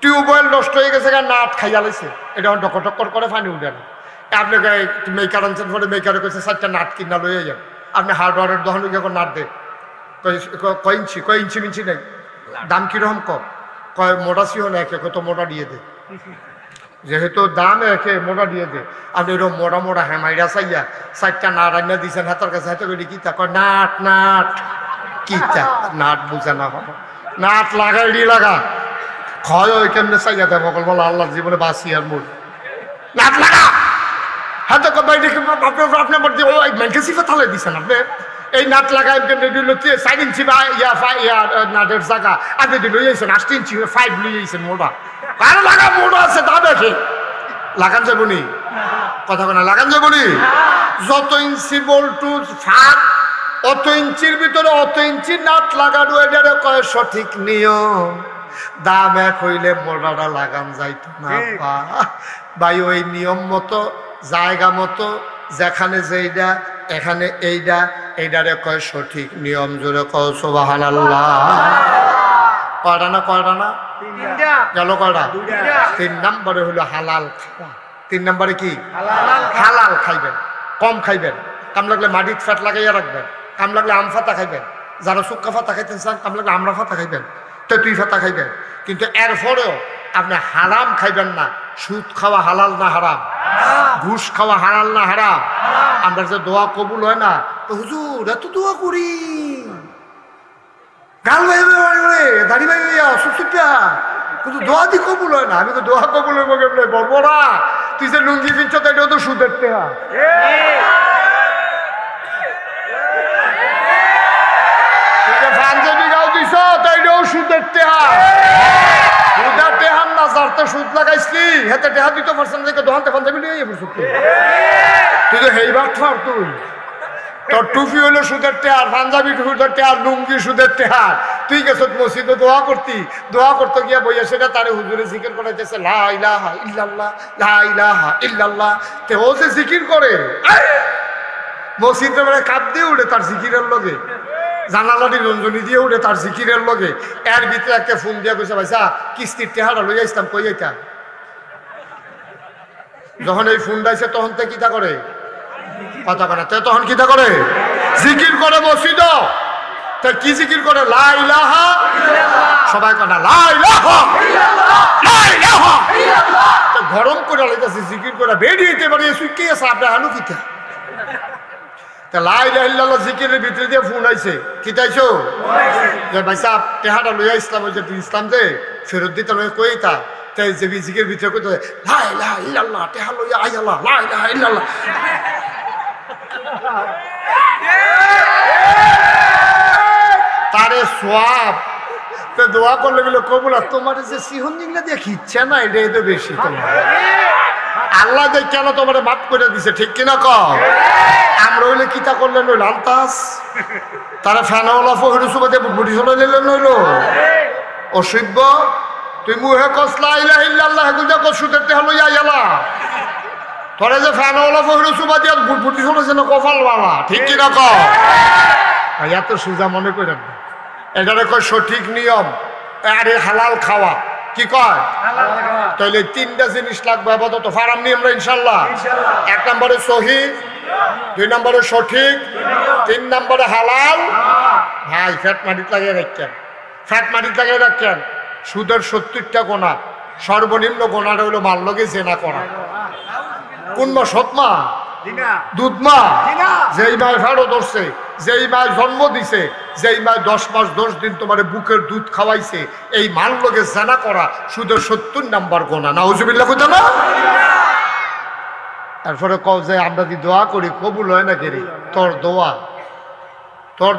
Tubewell নষ্ট হয়ে গেছে, নাট খাইয়া লাইছে, এটা টকর টক্কর করে পানি উঠে না। আপনাকে মেকার আনছেন, পরে মেকারে কইছে 4টা নাট কিনা লইয়া যান। আপনি হার্ডওয়ারের দোকানে গিয়ে নাট দেন, কয় ইঞ্চি মিঞ্চি নেই, দাম কিরকম কম, কয় মোটা সিও না, একে কত মোটা দিয়ে দে, যেহেতু দাম একে মোটা দিয়ে দে। আপনি এরকম মোটা মোটা হেমাইরা চাইয়া 4টা নাট আইনা দিয়েছেন হাতের কাছে, হাতে করে কিতা কয় নাট নাট কিতা, নাট বুঝে না হবো, নাট লাগাই দিয়ে লাগা ক্ষয় ওই কেমনে চাইয়া দেয় বকল বলো আল্লাহর জীবনে বাঁচি আর মোট নাট লাগা হাতে ভাই দেখে আপনি আমার দিয়ে ওই মেন্টেসিফে তালে দিচ্ছেন আপনি। এই নাট লাগাই 4 ইঞ্চি বা নাটের জায়গা আপনি লই যাইছেন 8 ইঞ্চি 5 লই যাইছেন মোটা, আরো লাগা মোটা আছে তা দেখে লাগান যাবো নি, কথা বলে লাগান যাবো নি। যত ইঞ্চি বল্টু ফাঁক অত ইঞ্চির ভিতরে অত ইঞ্চি নাট লাগানো, এটারে কয় সঠিক নিয়ম। দাম এক হইলে মোটাটা লাগান যাইতো না ভাই, ওই নিয়ম মতো জায়গা মতো যেখানে যেইটা এখানে এইটা, এইটারে কয় সঠিক নিয়ম। জোরে কয় সুবহানাল্লাহ। কয়টা না কয়টা না গেল কয়টা? 3 নম্বরে হলো হালাল খাওয়া। 3 নম্বরে কি? হালাল খাইবেন, কম খাইবেন, কাম লাগলে মাটির ফ্যাট লাগাইয়া রাখবেন, কাম লাগলে আম ফাতা খাইবেন, যারা শুক্কা ফাতা খাইতেন চান কাম লাগলে আমরা ফাতা খাইবেন, তেঁতুল ফাতা খাইবেন। কিন্তু এরপরেও আপনি হারাম খাইবেন না। সুদ খাওয়া হালাল না হারাম? ঘুষ খাওয়া হালাল না হারাম? আমরা যে দোয়া কবুল হয় না, তো হুজুর এত দোয়া করি, গাল ভাই দাড়ি ভাই সুসুপা, কিন্তু দোয়া দি কবুল হয় না। আমি তো দোয়া কবুল হইব কেমনে? বর্বরা তুই যে লুঙ্গি পিনছ তো এটাও তো সুদের টেহা। তুই যে পাঞ্জাবি গাও দিছ তো এটাও সুদের টেহা। সুদের টেহার না, যার তো সুদ লাগাইছিলি হেতে টেহা দিতে পারছেন দেখে দোকানতে পাঞ্জাবি নিয়ে যাবো। তুই তো হেই বাট ফার, তুই তোর টুপি হলো সুদের টেহার, পাঞ্জাবি সুদের টেহার, লুঙ্গি সুদের টেহার। তুই গেছ মসজিদে দোয়া করতি, দোয়া করতে গিয়া বইয়া সেটা তারে হুজুরে জিকির করাইতেছে লা ইলাহা ইল্লাল্লাহ লা ইলাহা ইল্লাল্লাহ। তে ও যে জিকির করে মসজিদের বেলায় কাপ দিয়ে উঠে তার জিকিরের লগে, জানালাটি রঞ্জনী দিয়ে উঠে তার জিকিরের লগে। এর ভিতরে একটা ফোন দিয়া কইছে ভাইসা কিস্তির টেহারা লইয়া আসতাম, কই যাইতা? যখন এই ফোন দাইছে তখন তে কিতা করে? কথা বলে তে তখন কিতা করে? জিকির করে মসজিদ। তা কি জিকির করে? লা ইলাহা ইল্লাল্লাহ। সবাই কথা লা ইলাহা ইল্লাল্লাহ লা ইলাহা ইল্লাল্লাহ। তো গরম করে লাইতাছে জিকির করে বেরিয়েতে পারে সুইকে আছে আপনি হানু কিতা। তা লা ইলাহা ইল্লাল্লাহ জিকিরের ভিতরে দিয়ে ফোন আইছে, কিতাইছো যে ভাই সাহেব টেহাটা লইয়া ইসলাম হইছে, তুই ইসলাম দে ফেরত দিতে লইয়া কইতা। তাই যে জিকির ভিতরে কইতে লা ইলাহা ইল্লাল্লাহ টেহা লইয়া আইয়াল্লাহ লা ইলাহা ইল্লাল্লাহ। তারে সোয়াব দোয়া করলে গেলে কবুল। আর তোমার যে সিহন জিংলা দিয়ে খিচ্ছে না, এটাই তো বেশি। তোমার আল্লাহ যে কেন তোমার মাফ করে দিছে, ঠিক কিনা কও? আমরা হইলে কিতা করলেন ওই লালতাস, তারা ফ্যানওয়ালা ফহির সুবাদে বুটি চলে নিলেন নইল অসভ্য। তুই মুহে কস লা ইলাহা ইল্লাল্লাহ গুজা কস সুদের তে হলো ইয়ালা, তোরা যে ফ্যানওয়ালা ফহির সুবাদে বুটি চলেছে না কপাল বাবা, ঠিক কিনা কও? এত সোজা মনে করেন না, এটারে কয় সঠিক নিয়ম। আরে হালাল খাওয়া কি কয়? তাহলে 3টা জিনিস লাগবে আপাতত ফারাম নিয়ে আমরা ইনশাল্লাহ। 1 নম্বরে সহি, 2 নম্বরে সঠিক, 3 নম্বরে হালাল। ভাই ফ্যাট মাটিতে লাগিয়ে রাখছেন, ফ্যাট মাটিতে লাগিয়ে রাখছেন। সুদের 70টা গোনা, সর্বনিম্ন গোনাটা হলো মার লগে জেনা করা। কোন মা? সৎমা, দুধমা, যেই মায় ফেরো ধরছে, যেই মায় জন্ম দিছে, যেই মায় 10 মাস 10 দিন তোমার বুকের দুধ খাওয়াইছে, এই মাল লগে জানা করা সুদের 70 নম্বর গোনা। নাউজুবিল্লাহ কইতো না? তারপরে কও যে আমরা যদি দোয়া করি কবুল হয় না কেরি? তোর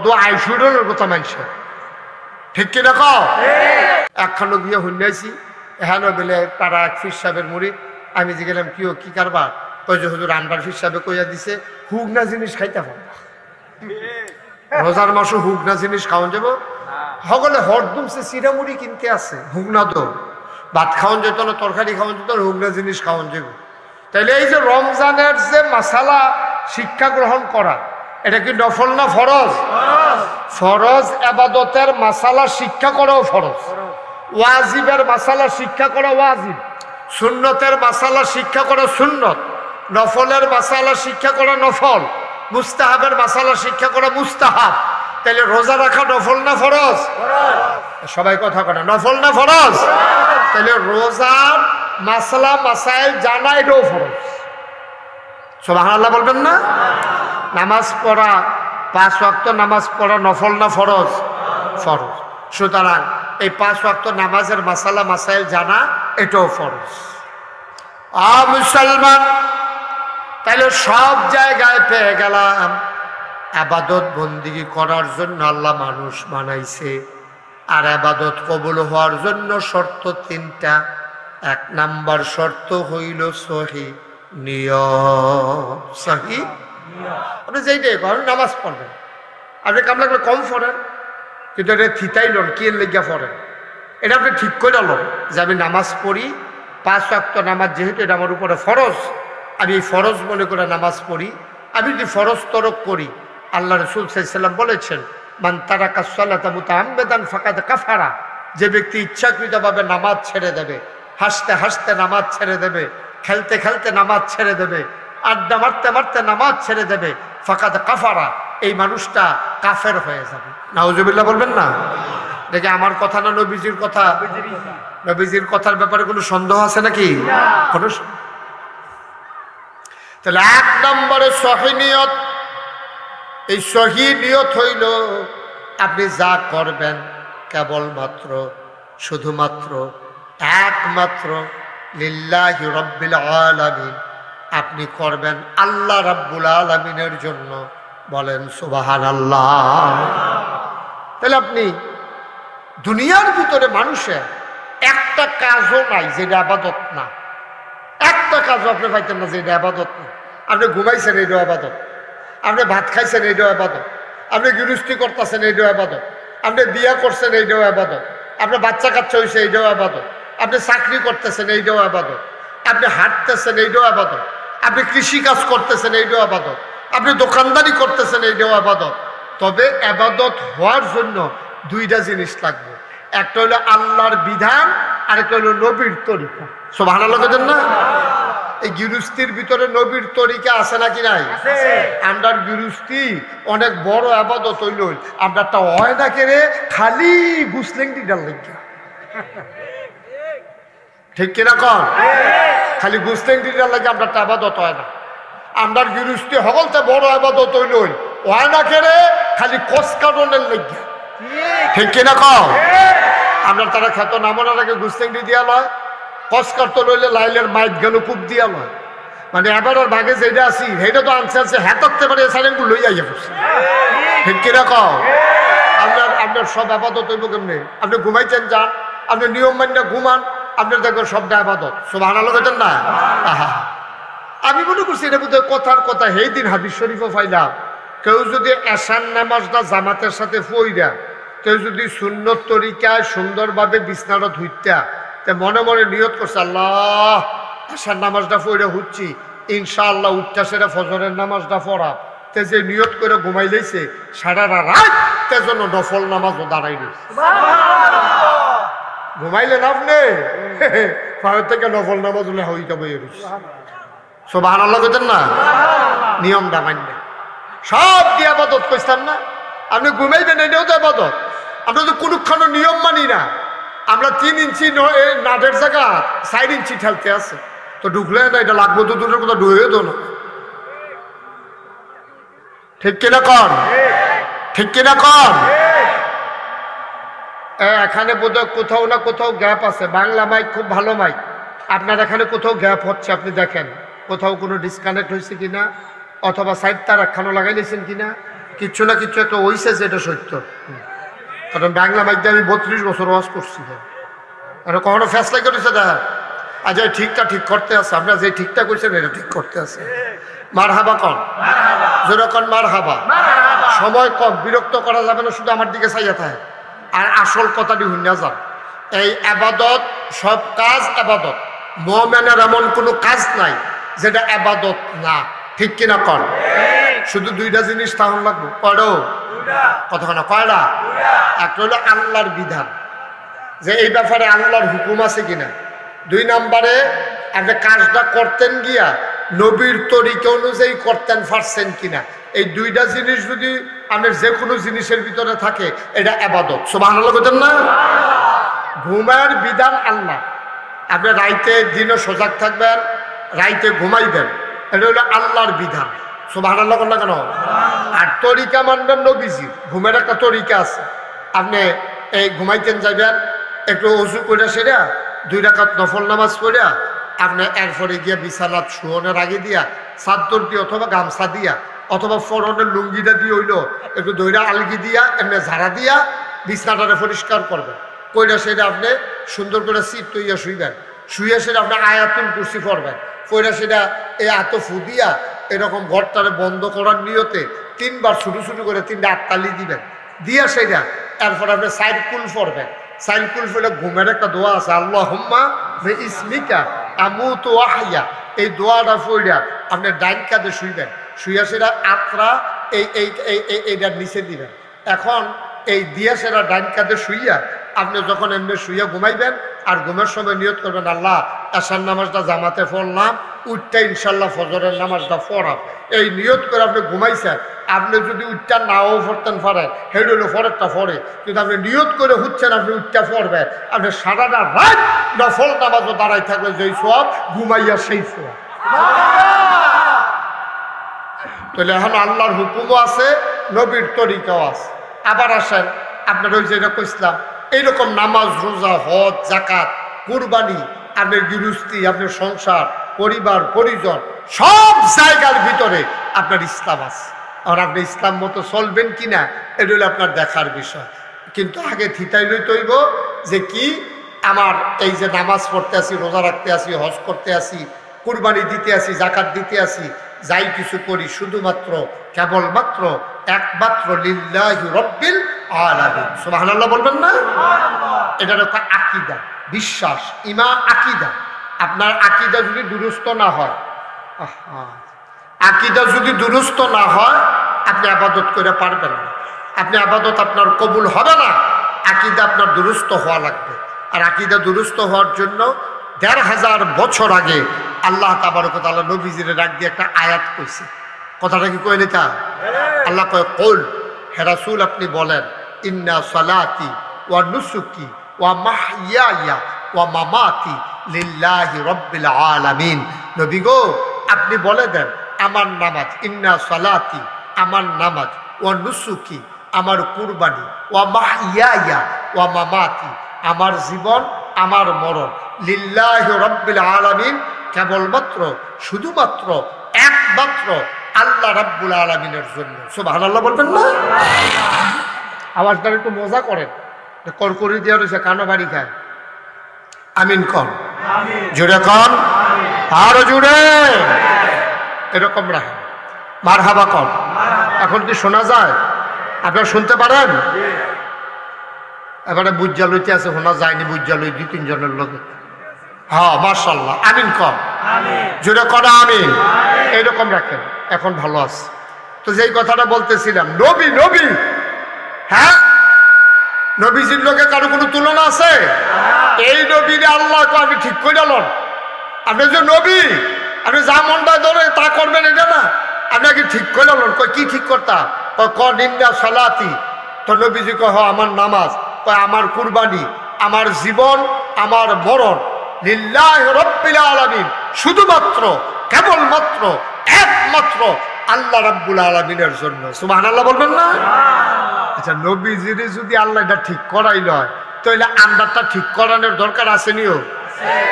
দোয়া আইসুরের কথা মানছে, ঠিক কিনা কও? একখানো গিয়ে হইলাইছি এখানে বেলে তারা এক ফির সাহেবের মুড়ি। আমি যে গেলাম কি কারবার? ওই যে হুজুর আনবার ফির সাহেবে কইয়া দিছে হুগনা জিনিস খাইতে পারবো, রোজার মাসে হুগনা জিনিস খাওয়ান যাবো। সকলে হরদুমসে চিরামুড়ি কিনতে আছে, হুগনা তো ভাত খাওয়ান যেত না, তরকারি খাওয়ান যেত না, হুগনা জিনিস খাওয়ান যাবো। তাইলে এই যে রমজানের যে মাসালা শিক্ষা গ্রহণ করা, এটা কি নফল না ফরজ? ফরজ আবাদতের মাসালা শিক্ষা করাও ফরজ। ওয়াজিবের মাসালা শিক্ষা করা ওয়াজিব, সুন্নতের মাসালা শিক্ষা করা সুন্নত, নফলের মাসালা শিক্ষা করা নফল, মুস্তাহাবের মাসালা শিক্ষা করা মুস্তাহাব। তাহলে রোজা রাখা নফল না ফরজ? সবাই কথা কয় না, নফল না ফরজ? তাহলে রোজার মাসালা মাসাইল জানা এটাও ফরজ। সুবহানাল্লাহ বলবেন না? নামাজ পড়া, 5 ওয়াক্ত নামাজ পড়া নফল না ফরজ? ফরজ। সুতরাং এই 5 ওয়াক্ত নামাজের মাসালা মাসাইল জানা এটাও ফরজ। মুসলমান, তাহলে সব জায়গায় পেয়ে গেলাম আবাদত বন্দিগি করার জন্য আল্লাহ মানুষ বানাইছে। আর আবাদত কবুল হওয়ার জন্য শর্ত 3টা। 1 নাম্বার শর্ত হইল সহি নিয়ত। সহি আপনি যেইটাই করেন, নামাজ পড়বেন, আপনি কাম লাগলে কম পড়েন, কিন্তু এটা থিতাইলন কি লেগা পড়েন, এটা আপনি ঠিক করে আলোন যে আমি নামাজ পড়ি, 5 ওয়াক্ত নামাজ যেহেতু এটা আমার উপরে ফরজ, আমি এই ফরজ মনে করে নামাজ পড়ি। আমি যদি ফরজ তরক করি, আল্লাহ রাসূল সাল্লাল্লাহু আলাইহি ওয়াসাল্লাম বলেছেন, মান তারাকা সালাতা মুতাআম্মিদান ফাকাদ কাফারা। যে ব্যক্তি ইচ্ছাকৃতভাবে নামাজ ছেড়ে দেবে, হাসতে হাসতে নামাজ ছেড়ে দেবে, খেলতে খেলতে নামাজ ছেড়ে দেবে, আড্ডা মারতে মারতে নামাজ ছেড়ে দেবে, ফাকাদ কাফারা, এই মানুষটা কাফের হয়ে যাবে। নাউজুবিল্লাহ বলবেন না? দেখে আমার কথা না নবীজির কথা? নবীজির কথার ব্যাপারে কোনো সন্দেহ আছে নাকি? তাহলে 1 নম্বরে সহি নিয়ত। এই সহি নিয়ত হইল আপনি যা করবেন কেবলমাত্র শুধুমাত্র একমাত্র লিল্লাহি রাব্বিল আলামিন, আপনি করবেন আল্লাহ রাব্বুল আলামিনের জন্য। বলেন সুবহানাল্লাহ। তাহলে আপনি দুনিয়ার ভিতরে মানুষের একটা কাজও নাই যেটা ইবাদত না, একটা কাজও আপনি পাইতেন না যেটা ইবাদত না। আপনি ঘুমাইছেন এইটাও ইবাদত, আপনি ভাত খাইছেন এইটাও ইবাদত, আপনি গৃহস্থী করতেছেন এইটাও ইবাদত, আপনি বিয়া করছেন এইটাও ইবাদত, আপনার বাচ্চা কাচ্চা হয়েছে এইটাও ইবাদত, আপনি চাকরি করতেছেন এইটাও ইবাদত, আপনি হাঁটতেছেন এইটাও ইবাদত, আপনি কৃষি কাজ করতেছেন এইটাও ইবাদত, আপনি দোকানদারি করতেছেন এইটাও ইবাদত। তবে ইবাদত হওয়ার জন্য 2টা জিনিস লাগবে, একটা হলো আল্লাহর বিধান, আরেকটা হলো নবীর তরিকা। সুবহানাল্লাহ বলেন না? এই গৃহস্থির ভিতরে নবীর তরিকা আছে নাকি নাই? আমরার গৃহস্থী অনেক বড় ইবাদত হইল, আমরারটা হয় না কেরে খালি গুসলেং দিদার লাগিয়া। ঠিক কিনা কন? খালি গুসলেং দিদার লাগে আমরারটা ইবাদত হয় না। আমরার গৃহস্থী সকলতে বড় ইবাদত হইল হয় না কেরে খালি কসকাডনের লাগিয়া। ঠিক কিনা কন? আমরা তারা খেত নামনার আগে গুসলেং দিয়া লয়, কসকার তো লইলে লাইলের মাইক গেল কূপ দিয়া লয়। মানে এবার ওর ভাগে যেটা আছি সেইটা তো আনছে আনছে হ্যাঁ করতে পারে সাইলেন্ট লই আইয়া করছে। ঠিক কিরকম? আপনার সব আবাদত হইব কেমনি? আপনি ঘুমাইছেন যান, আপনি নিয়ম মান্য ঘুমান, আপনার দেখবেন সবটা আবাদত। সুবহানাল্লাহ বলেন না? আমি মনে করছি এটা বোধহয় কথার কথা। সেই দিন হাদিস শরীফও পাইলাম, কেউ যদি এশার নামাজটা জামাতের সাথে পইরা, কেউ যদি সুন্নত তরিকায় সুন্দরভাবে বিছনাটা ধুইতা, তে মনে মনে নিয়ত করছে আল্লাহ এশার নামাজটা পড়ে হচ্ছি, ইনশাআল্লাহ উঠটা সেটা ফজরের নামাজটা পড়া, তে যে নিয়ত করে ঘুমাই লইছে সারা রাত তে জন্য নফল নামাজও দাঁড়াই রয়েছে। ঘুমাইলেন আপনি পাহাড় থেকে নফল নামাজ হইটা বইয়ে রয়েছে। সুবহানাল্লাহ বলেন না? নিয়মটা মান্য সব দিয়ে আবাদত করছেন না? আপনি ঘুমাইবেন এটাও তো আবাদত। আমরা তো কোনখানো নিয়ম মানি না। আমরা 3 ইঞ্চি নাটের জায়গা 4 ইঞ্চি ঠেলতে আছে, তো ঢুকলে না এটা লাগবো তো দূরের কথা ঢুকে তো না। ঠিক কিনা কন? ঠিক কিনা কন? এখানে বোধহয় কোথাও না কোথাও গ্যাপ আছে। বাংলা মাইক খুব ভালো মাইক, আপনার এখানে কোথাও গ্যাপ হচ্ছে, আপনি দেখেন কোথাও কোনো ডিসকানেক্ট হয়েছে কিনা, অথবা সাইড তার একখানো লাগাই দিয়েছেন কিনা, কিচ্ছু না কিচ্ছু একটা হয়েছে, যেটা সত্য। কারণ বাংলা মাইক দিয়ে আমি 32 বছর ওয়াজ করছি, কখনো ফেসলা করেছে দেখা আজ ঠিকটা ঠিক করতে আছে। আপনার যে ঠিকটা করছেন এটা ঠিক করতে আছে। মার হাবা কন, জোরে কন মার হাবা। সময় কম, বিরক্ত করা যাবে না, শুধু আমার দিকে চাইয়া থাকে। আর আসল কথাটি শুনিয়া যান, এই আবাদত সব কাজ আবাদত। মুমিনের এমন কোনো কাজ নাই যেটা আবাদত না। ঠিক কিনা কন? শুধু 2টা জিনিস তাহলে লাগবে। পড়ো কতক্ষণ? কয়টা? একটা হলো আল্লাহর বিধান, যে এই ব্যাপারে আল্লাহর হুকুম আছে কিনা। 2 নম্বরে আপনি কাজটা করতেন গিয়া নবীর তরিকা অনুযায়ী করতেন পারছেন কিনা। এই 2টা জিনিস যদি আপনার যে কোনো জিনিসের ভিতরে থাকে এটা ইবাদত। সুবহানাল্লাহ বলেন না। ঘুমের বিধান আল্লাহ, আপনি রাইতে দিনও সজাগ থাকবেন, রাইতে ঘুমাইবেন, এটা হলো আল্লাহর বিধান। সুবহানাল্লাহ বলেন না কেন। আর তরিকা মানবেন নবীজির। ঘুমের একটা তরিকা আছে। আপনি এই ঘুমাইতেন যাবেন, একটু অজু করে সেরা 2 রাকাত নফল নামাজ পড়িয়া আপনি এরপরে গিয়া বিছানাত শুয়োনের আগে দিয়া চাদর দিয়ে অথবা গামছা দিয়া অথবা ফরনের লুঙ্গিটা দিয়ে হইলো একটু দইরা আলগি দিয়া এমনি ঝাড়া দিয়া বিছানাটারে পরিষ্কার করবেন। কইরা সেটা আপনি সুন্দর করে সিট তৈয়া শুইবেন। শুয়ে সেটা আপনি আয়াতুল কুরসি পড়বেন। কইরা সেটা এই এত ফু দিয়া এরকম ঘরটারে বন্ধ করার নিয়তে 3 বার ছোটো ছোটো করে 3টা আটতালি দিবেন। দিয়া সেটা এরপর আপনি সাইরকুল পড়বেন। সাইরকুল পড়লে ঘুমের একটা দোয়া আছে, আল্লাহুম্মা বিইসমিকা আমুতু ওয়া আহইয়া। এই দোয়াটা পড়িয়া আপনি ডাইন কাঁধে শুইবেন। শুইয়া সেটা আত্রা এইটার নিচে দিবেন। এখন এই দিয়া সেটা ডাইন কাঁধে শুইয়া আপনি যখন এমনি শুইয়া ঘুমাইবেন আর ঘুমের সময় নিয়ত করবেন আল্লাহ এশার নামাজটা জামাতে পড়লাম, উঠটা ইনশাল্লাহ ফজরের নামাজটা পড়াম। এই নিয়ত করে আপনি ঘুমাইছেন। আপনি যদি উঠটা নাও পড়তেন পারেন হেঁটে হলো পরেরটা পড়ে, কিন্তু আপনি নিয়ত করে হচ্ছেন আপনি উঠটা পড়বেন, আপনি সারাটা রাত নফল নামাজও দাঁড়াই থাকবেন, যেই সব ঘুমাইয়া সেই সব। তাহলে এখন আল্লাহর হুকুমও আছে, নবীর তরিকাও আছে। আবার আসেন আপনার ওই যেটা কইছিলাম এইরকম নামাজ, রোজা, হজ, যাকাত, কুরবানি, আপনার গৃহস্থী, আপনার সংসার, পরিবার, পরিজন, সব জায়গার ভিতরে আপনার ইসলাম আছে। আর আপনি ইসলাম মতো চলবেন কিনা এটা হলো আপনার দেখার বিষয়। কিন্তু আগে থিতাই লইতে হইব যে কি আমার এই যে নামাজ পড়তে আসি, রোজা রাখতে আসি, হজ করতে আসি, কুরবানি দিতে আসি, জাকাত দিতে আসি, যাই কিছু করি শুধুমাত্র কেবলমাত্র একমাত্র লিল্লাহি রাব্বিল আলামিন। সুবহানাল্লাহ বলবেন না। এটার একটা আকীদা, বিশ্বাস, ঈমান, আকীদা। আপনার আকীদা যদি দুরুস্ত না হয়, আকীদা যদি দুরুস্ত না হয় আপনি ইবাদত করে পারবেন না। আপনি ইবাদত আপনার কবুল হবে না। আকীদা আপনার দুরুস্ত হওয়া লাগবে। আর আকীদা দুরুস্ত হওয়ার জন্য ১৫০০ বছর আগে আল্লাহ তাবারক ওয়া তাআলা নবীজির ডাক দিয়ে একটা আয়াত কইছে। কথাটা কি কইলে তা? আল্লাহ কয় কুল, হে রাসূল আপনি বলেন, ইন্না সালাতি ওয়া নুসুকি ওয়া মাহইয়ায়া ওয়া মামাতি লিল্লাহি রাব্বিল আলামিন। নবী গো আপনি বলে দেন আমার নামাজ, ইন্না সালাতি আমার নামাজ, ওয়া নুসুকি আমার কুরবানি, ওয়া মাহইয়ায়া ওয়া মামাতি আমার জীবন আমার মরণ, লিল্লাহি রাব্বিল আলামিন কেবলমাত্র শুধুমাত্র একমাত্র আল্লাহ রাব্বুল আলামিনের জন্য। সুবহানাল্লাহ বলবেন না। আওয়াজটা একটু মজা করেন, করকরি দিয়ে রয়েছে কানো বাড়ি খায়। আমিন কন, জুড়ে কন, আরো জুড়ে এরকম রাখেন। মারহাবা কন। এখন কি শোনা যায়? আপনারা শুনতে পারেন? এবারে বুজ্জা লইতে আছে, শোনা যায়নি বুজ্জা লই 2-3 জনের লোকে। হ্যাঁ মাশাআল্লাহ, আমিন কন, জুড়ে কন আমিন। এইরকম রাখেন, এখন ভালো আছে। তো যেই কথাটা বলতেছিলাম, নবী নবী, হ্যাঁ নবীজির লোকে কারো কোনো তুলনা আছে? এই নবীরে আল্লাহ তো আমি ঠিক করে দিলাম। আপনি যে নবী, আপনি যা মনটা ধরে তা করবেন এটা না, আপনাকে ঠিক করে দিলাম। কয় কি ঠিক করতাম? কয় নিন্দা সালাতি। তো নবীজি কয় আমার নামাজ, কয় আমার কুরবানি, আমার জীবন, আমার মরণ লিল্লাহি রাব্বিল আলামিন, শুধুমাত্র কেবলমাত্র একমাত্র আল্লাহ রাব্বুল আলামিনের জন্য। সুবহানাল্লাহ বলবেন না। আচ্ছা নবীজির যদি আল্লাহ এটা ঠিক করাই লয় তাহলে আমরাটা ঠিক করানোর দরকার আছে নিও।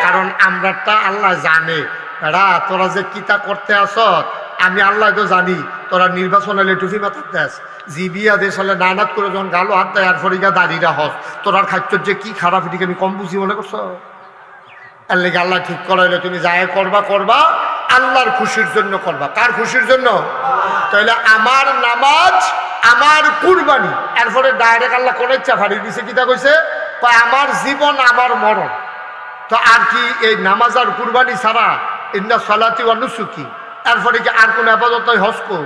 কারণ আমরাটা আল্লাহ জানে, এরা তোরা যে কিতা করতে আস আমি আল্লাহ তো জানি। তোরা নির্বাচন হলে টুফি মাথার দেশ জিবিয়া দেশ হলে নানাত করে যখন গালো হাত দেয় আর ফরিকা দাঁড়িয়ে হস, তোরার খাদ্যর যে কি খারাপ এটিকে আমি কম বুঝি মনে করছো? এর লেগে আল্লাহ ঠিক করাইলে তুমি যাই করবা করবা আল্লাহর খুশির জন্য করবা। কার খুশির জন্য? তাহলে আমার নামাজ, আমার কুরবানি, এরপরে ডাইরেক্ট আল্লাহ কোন ইচ্ছা ফাড়ি দিছে, কিতা কইছে? আমার জীবন আমার মরণ। তো আর কি এই নামাজ আর কুরবানি ছাড়া ইন্না সালাতি ওয়া নুসুকি, এরপরে কি আর কোন ইবাদত? হজ কো,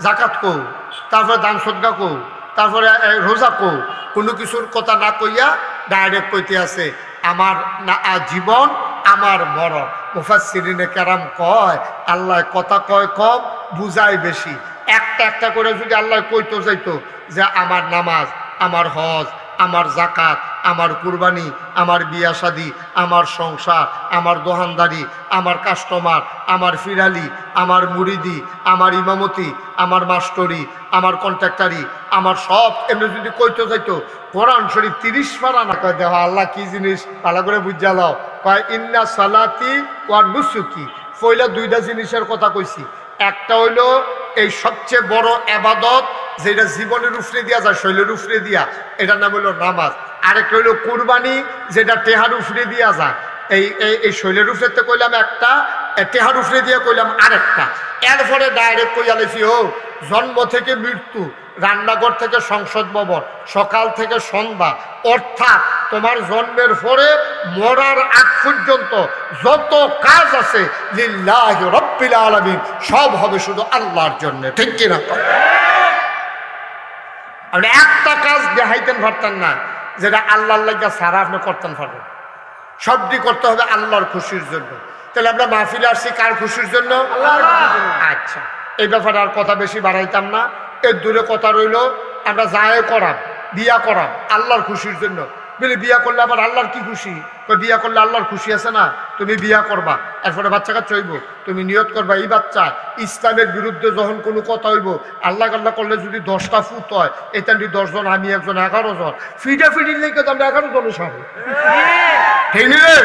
যাকাত কো, তারপরে দান সদকা কো, তারপরে রোজা কো, কোনো কিছুর কথা না কইয়া ডাইরেক্ট কইতে আছে আমার জীবন আমার মরণ। মুফাসসিরিনে কেরাম কয় আল্লাহ কথা কয় কম, বুঝায় বেশি। একটা একটা করে যদি আল্লাহ কইতো যাইতো যে আমার নামাজ, আমার হজ, আমার জাকাত, আমার কুরবানি, আমার বিয়া শাদি, আমার সংসার, আমার দোকানদারি, আমার কাস্টমার, আমার ফিরালি, আমার মুরিদি, আমার ইমামতি, আমার মাস্টরি, আমার কন্ট্রাক্টারি, আমার সব এমনি যদি কইতো যাইতো কোরআন শরীফ 30 পারা না কয় দেখো আল্লাহ কি জিনিস ভালো করে বুঝা লাও। কয় ইন্না সালাতি ওয়া নুসুকি, পয়লা দুইটা জিনিসের কথা কইছি। একটা হইল এই সবচেয়ে বড় ইবাদত যেটা জীবনের উপরে দিয়া যায়, শৈলের উপরে দিয়া, এটার নাম হইল নামাজ। আরেকটা হইল কুরবানি, যেটা টেহার উপরে দিয়া যায়। এই শৈলের উপরে কইলাম একটা, টেহার উপরে দিয়ে কইলাম আরেকটা। এরপরে ডাইরেক্ট কইয়া লেছি ও জন্ম থেকে মৃত্যু, রান্নাঘর থেকে সংসদ ভবন, সকাল থেকে সন্ধ্যা, অর্থাৎ তোমার জন্মের পরে মরার আগ পর্যন্ত যত কাজ আছে লিল্লাহি রাব্বিল আলামিন, সব হবে শুধু আল্লাহর জন্য। ঠিক কিনা? আপনি একটা কাজ দেখাইতেন পারতেন না যেটা আল্লাহর লাগা সারা আপনি করতেন পারবেন। সবটি করতে হবে আল্লাহর খুশির জন্য। তাহলে আমরা মাহফিলে আসছি কার খুশির জন্য? আচ্ছা, এই ব্যাপারে আর কথা বেশি বাড়াইতাম না। এর দূরে কথা রইল আমরা যায় করাম, বিয়া করাম আল্লাহর খুশির জন্য। বলে বিয়া করলে আবার আল্লাহর কি খুশি? বিয়া করলে আল্লাহর খুশি আছে না, তুমি বিয়া করবা, এরপরে বাচ্চা কাচ্চা হইব, তুমি নিয়ত করবা এই বাচ্চা ইসলামের বিরুদ্ধে যখন কোনো কথা হইব, আল্লাহ আল্লাহ করলে যদি 10টা ফুট হয়, এটা 10 জন, আমি একজন 11 জন, ফিডা ফিডির লেগে তো আমরা 11 জনের সামনে। ঠিক নিলেন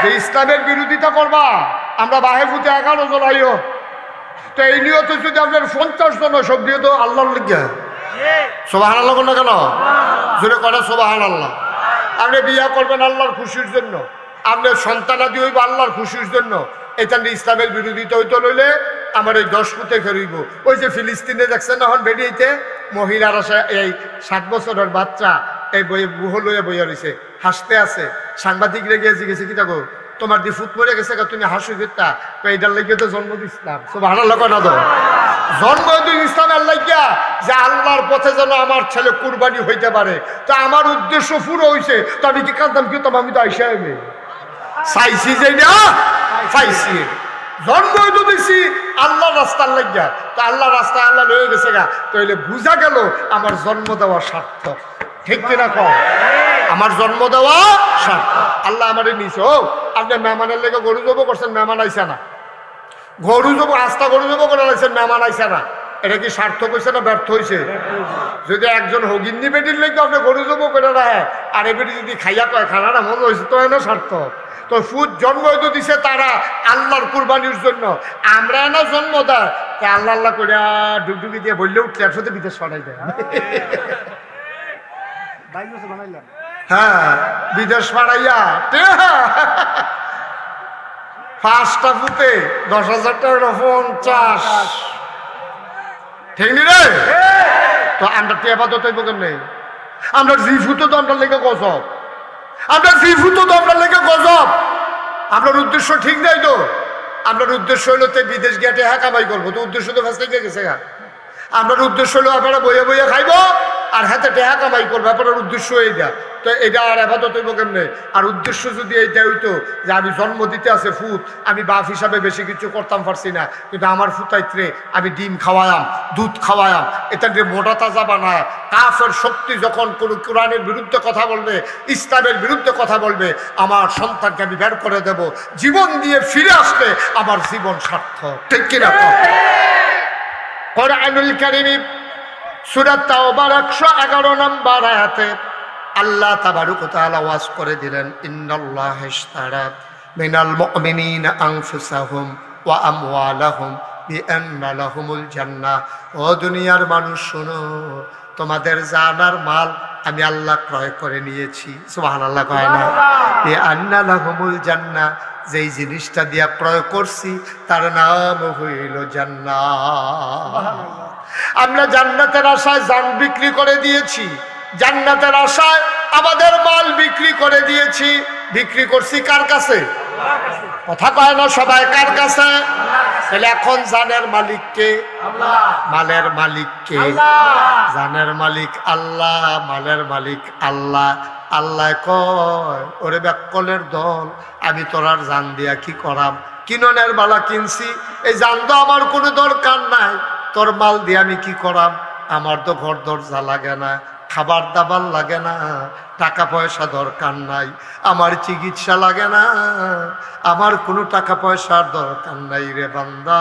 যে ইসলামের বিরোধিতা করবা, আমরা বাহে ফুটে 11 জন আইও, তো এই নিয়ত যদি আপনার 50 জন সব দিয়ে তো আল্লাহর লিগা সুবহানাল্লাহ না কেন জোরে করে সুবহানাল্লাহ। আপনি বিয়া করবেন আল্লাহর খুশির জন্য, আপনার সন্তানাদি হইব আল্লাহর খুশির জন্য। এটা ইসলামের বিরোধিতা হইতে লইলে আমার এই 10 ফুটে ফেরইব। ওই যে ফিলিস্তিনে দেখছেন এখন বেরিয়েছে মহিলারা, এই 7 বছরের বাচ্চা এই বইয়ে বুহ লইয়া বইয়া রয়েছে, হাসতে আছে। সাংবাদিকরা গিয়ে জিজ্ঞেসে কি থাকো তোমার দি ফুট মরে গেছে, তুমি হাসি ফিরতা, এইটার লাগিয়ে তো জন্ম দিচ্ছিলাম। সুবহানাল্লাহ না তো জন্ম ইসলামের লাগিয়া যে আল্লাহর পথে যেন আমার ছেলে কুরবানি হইতে পারে। তো আমার উদ্দেশ্য পুরো হইছে, তো আমি কি কাঁদতাম কি আমি তো আইসা চাইছি যে চাইছি জন্ম দিছি আল্লাহ রাস্তার লাগিয়া, তো আল্লাহ রাস্তা আল্লাহ লয়ে গেছে গা, তাইলে বুঝা গেল আমার জন্ম দেওয়া সার্থক। ঠিক কিনা কম? আমার জন্ম দেওয়া সার্থক। আল্লাহ আমারে নিছে। ও আপনি মেহমানের লেগে গরু জব করছেন, মেহমান আইসা না, গরু জব আস্তা গরু জব করে লাইছেন, মেহমান আইসা না, এটা কি সার্থক হয়েছে না ব্যর্থ হয়েছে? যদি একজন হগিন্নি বেটির লেগে আপনি গরু জব করে রাখে আর এ বেটি যদি খাইয়া কয় খানাটা মজা হয়েছে, তো না সার্থক। তো ফুট জন্ম হয়তো দিছে তারা আল্লাহর কুরবানির জন্য, আমরা না জন্ম দেয় তা আল্লাহ আল্লাহ করে ডুবডুবি দিয়ে বললে উঠলে একসাথে বিদেশ পাঠাই দেয়। হ্যাঁ বিদেশ পাঠাইয়া 5টা ফুটে 10,000 টাকা 50। ঠিক নি রে? তো আমরা টেপাতো তৈব কেমনে? আমরা জি ফুটো তো আমরা লেগে গজব, আমরা জি ফুটো তো আমরা লেগে গজব। আপনার উদ্দেশ্য ঠিক নাই তো। আপনার উদ্দেশ্য হলো তো বিদেশ গিয়ে টেহা কামাই করবো, তো উদ্দেশ্য তো ফাঁসতে গেছে গা। আপনার উদ্দেশ্য হলো আপনারা বইয়ে বইয়ে খাইব আর হাতে টেহা কামাই করবো, আপনার উদ্দেশ্য এইটা। তো এটা আর আপাতত হইব কেমনে? আর উদ্দেশ্য যদি এইটা হইতো যে আমি জন্ম দিতে আছে ফুট, আমি বাপ হিসাবে বেশি কিছু করতাম পারছি না, কিন্তু আমার ফুটাইত্রে আমি ডিম খাওয়ায়াম, দুধ খাওয়ায়াম, এটা যে মোটা তাজা বানায়। কাফের শক্তি যখন কোন কোরআনের বিরুদ্ধে কথা বলবে, ইসলামের বিরুদ্ধে কথা বলবে, আমার সন্তানকে আমি বের করে দেব। জীবন দিয়ে ফিরে আসলে আমার জীবন সার্থক। ঠিক কিনা? কোরআনুল কারীম সূরা তাওবার 111 নম্বর আয়াতে আল্লাহ তাবারক ওয়া তাআলা ওয়াজ করে দিলেন, ইন্নাল্লাহা ইশতারা মিনাল মুমিনিনা আনফুসাহুম ওয়া আমওয়ালাহুম বিআন্না লাহুমুল জান্নাহ। ও দুনিয়ার মানুষ শোনো, তোমাদের জান আর মাল আমি আল্লাহ ক্রয় করে নিয়েছি। সুবহানাল্লাহ কয় না? বিআন্না লাহুমুল জান্নাহ, যেই জিনিসটা দিয়া ক্রয় করছি তার নাম হইল জান্নাত। আমরা জান্নাতের আশায় জান বিক্রি করে দিয়েছি, জান্নাতের আশায় আমাদের মাল বিক্রি করে দিয়েছি। বিক্রি করছি কার কাছে? কথা কয় না সবাই, কার কাছে? তাহলে এখন জানের মালিক কে? আল্লাহ। মালের মালিক কে? আল্লাহ। জানের মালিক আল্লাহ, মালের মালিক আল্লাহ। আল্লাহ কয় ওরে ব্যাকলের দল, আমি তোরার জান দিয়া কি করাম? কিননের বালা কিনছি, এই জান তো আমার কোনো দরকার নাই, তোর মাল দিয়ে আমি কি করাম? আমার তো ঘর দরজা লাগে না, খাবার দাবার লাগে না, টাকা পয়সা দরকার নাই, আমার চিকিৎসা লাগে না, আমার কোনো টাকা পয়সার দরকার নাই রে বান্দা।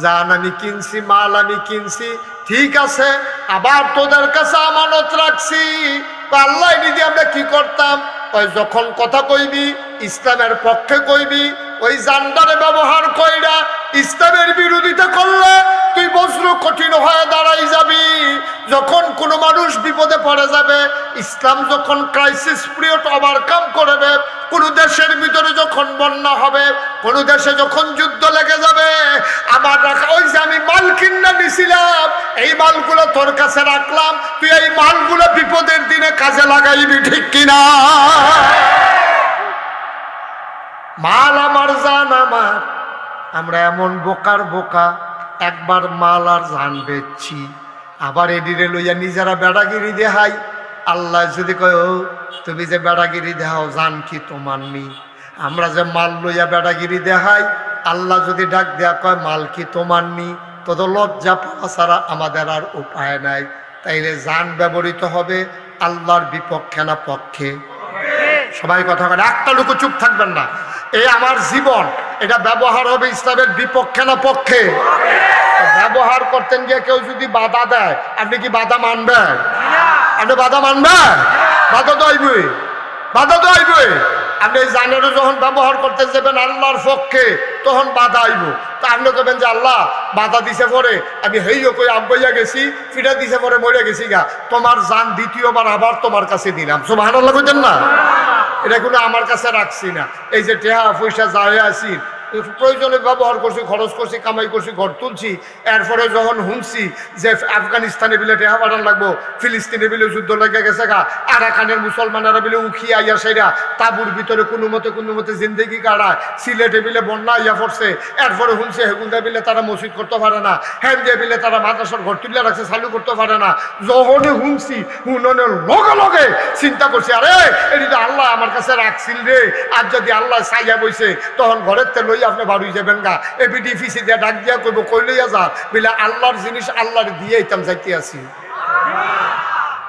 জান আমি কিনছি, মাল আমি কিনছি, ঠিক আছে, আবার তোদের কাছে আমানত রাখছি। আল্লাহ নিজে আমরা কি করতাম? ওই যখন কথা কইবি ইসলামের পক্ষে কইবি, ওই জান্ডারে ব্যবহার কইরা ইসলামের বিরোধিতা করলে তুই বজ্র কঠিন হয়ে দাঁড়াই যাবি। যখন কোনো মানুষ বিপদে পড়ে যাবে, ইসলাম যখন ক্রাইসিস পিরিয়ড ওভারকাম করবে, কোনো দেশের ভিতরে যখন বন্যা হবে, কোনো দেশে যখন যুদ্ধ লেগে যাবে, আমার রাখা ওই যে আমি মাল কিনা নিছিলাম, এই মালগুলো তোর কাছে রাখলাম, তুই এই মালগুলো বিপদের দিনে কাজে লাগাইবি, ঠিক কিনা? মাল আমার, জান আমার। আমরা এমন বোকার বোকা, একবার মাল আর জান বেচছি, আবার এডিরে লইয়া নিজেরা বেড়াগিরি দেহাই। আল্লাহ যদি কয় ও তুমি যে বেড়াগিরি দেহাও, জান কি তোমার নি? আমরা যে মাল লইয়া বেড়াগিরি দেহাই, আল্লাহ যদি ডাক দেয়া কয় মাল কি তোমার নি, তত লজ্জা পাওয়া ছাড়া আমাদের আর উপায় নাই। তাইলে জান ব্যবহৃত হবে আল্লাহর বিপক্ষে না পক্ষে? সবাই কথা বলে, একটা লোক চুপ থাকবেন না। এই আমার জীবন, এটা ব্যবহার হবে ইসলামের বিপক্ষে না পক্ষে? ব্যবহার করতেন গিয়ে কেউ যদি বাধা দেয়, আপনি কি বাধা মানবেন? আপনি বাধা মানবেন? বাধা তো আইবে, বাধা তো আইবে। আপনি এই জানেরও যখন ব্যবহার করতে যাবেন আল্লাহর পক্ষে, তখন বাধা আইব। তা আপনি কবেন যে আল্লাহ বাধা দিছে পরে আমি হেইও কই আব্বাইয়া গেছি, ফিরা দিছে পরে মরে গেছি গা, তোমার জান দ্বিতীয়বার আবার তোমার কাছে দিলাম। সুবহানাল্লাহ কইতেন না? এটা কোনো আমার কাছে রাখছি না। এই যে টেহা পয়সা যায় আসি, প্রয়োজনে ব্যবহার করছি, খরচ করছি, কামাই করছি, ঘর তুলছি, এরপরে যখন শুনছি যে আফগানিস্তানে বিলে টেহা পাঠান লাগবো, ফিলিস্তিনে বিলে যুদ্ধ লেগে গেছে গা, আরাকানের মুসলমানেরা বিলে উখি আইয়া সেরা তাবুর ভিতরে কোনো মতে জিন্দেগি কাটায়, সিলেটে বিলে বন্যা আইয়া পড়ছে, এরপরে শুনছি হেগুন্দা বিলে তারা মসজিদ করতে পারে না, হ্যান দিয়ে বিলে তারা মাদ্রাসার ঘর তুলে রাখছে, চালু করতে পারে না। যখনই শুনছি হুননের লগে লগে চিন্তা করছি, আরে এটি তো আল্লাহ আমার কাছে রাখছিল রে, আর যদি আল্লাহ চাইয়া বইছে তখন ঘরের তে লই আপনি বাড়ি যাবেন গা, এবিডি ফিসি দিয়া ডাক দিয়া কইব কই লইয়া যা, বলে আল্লাহর জিনিস আল্লাহর দিয়ে ইতাম যাইতে আছি।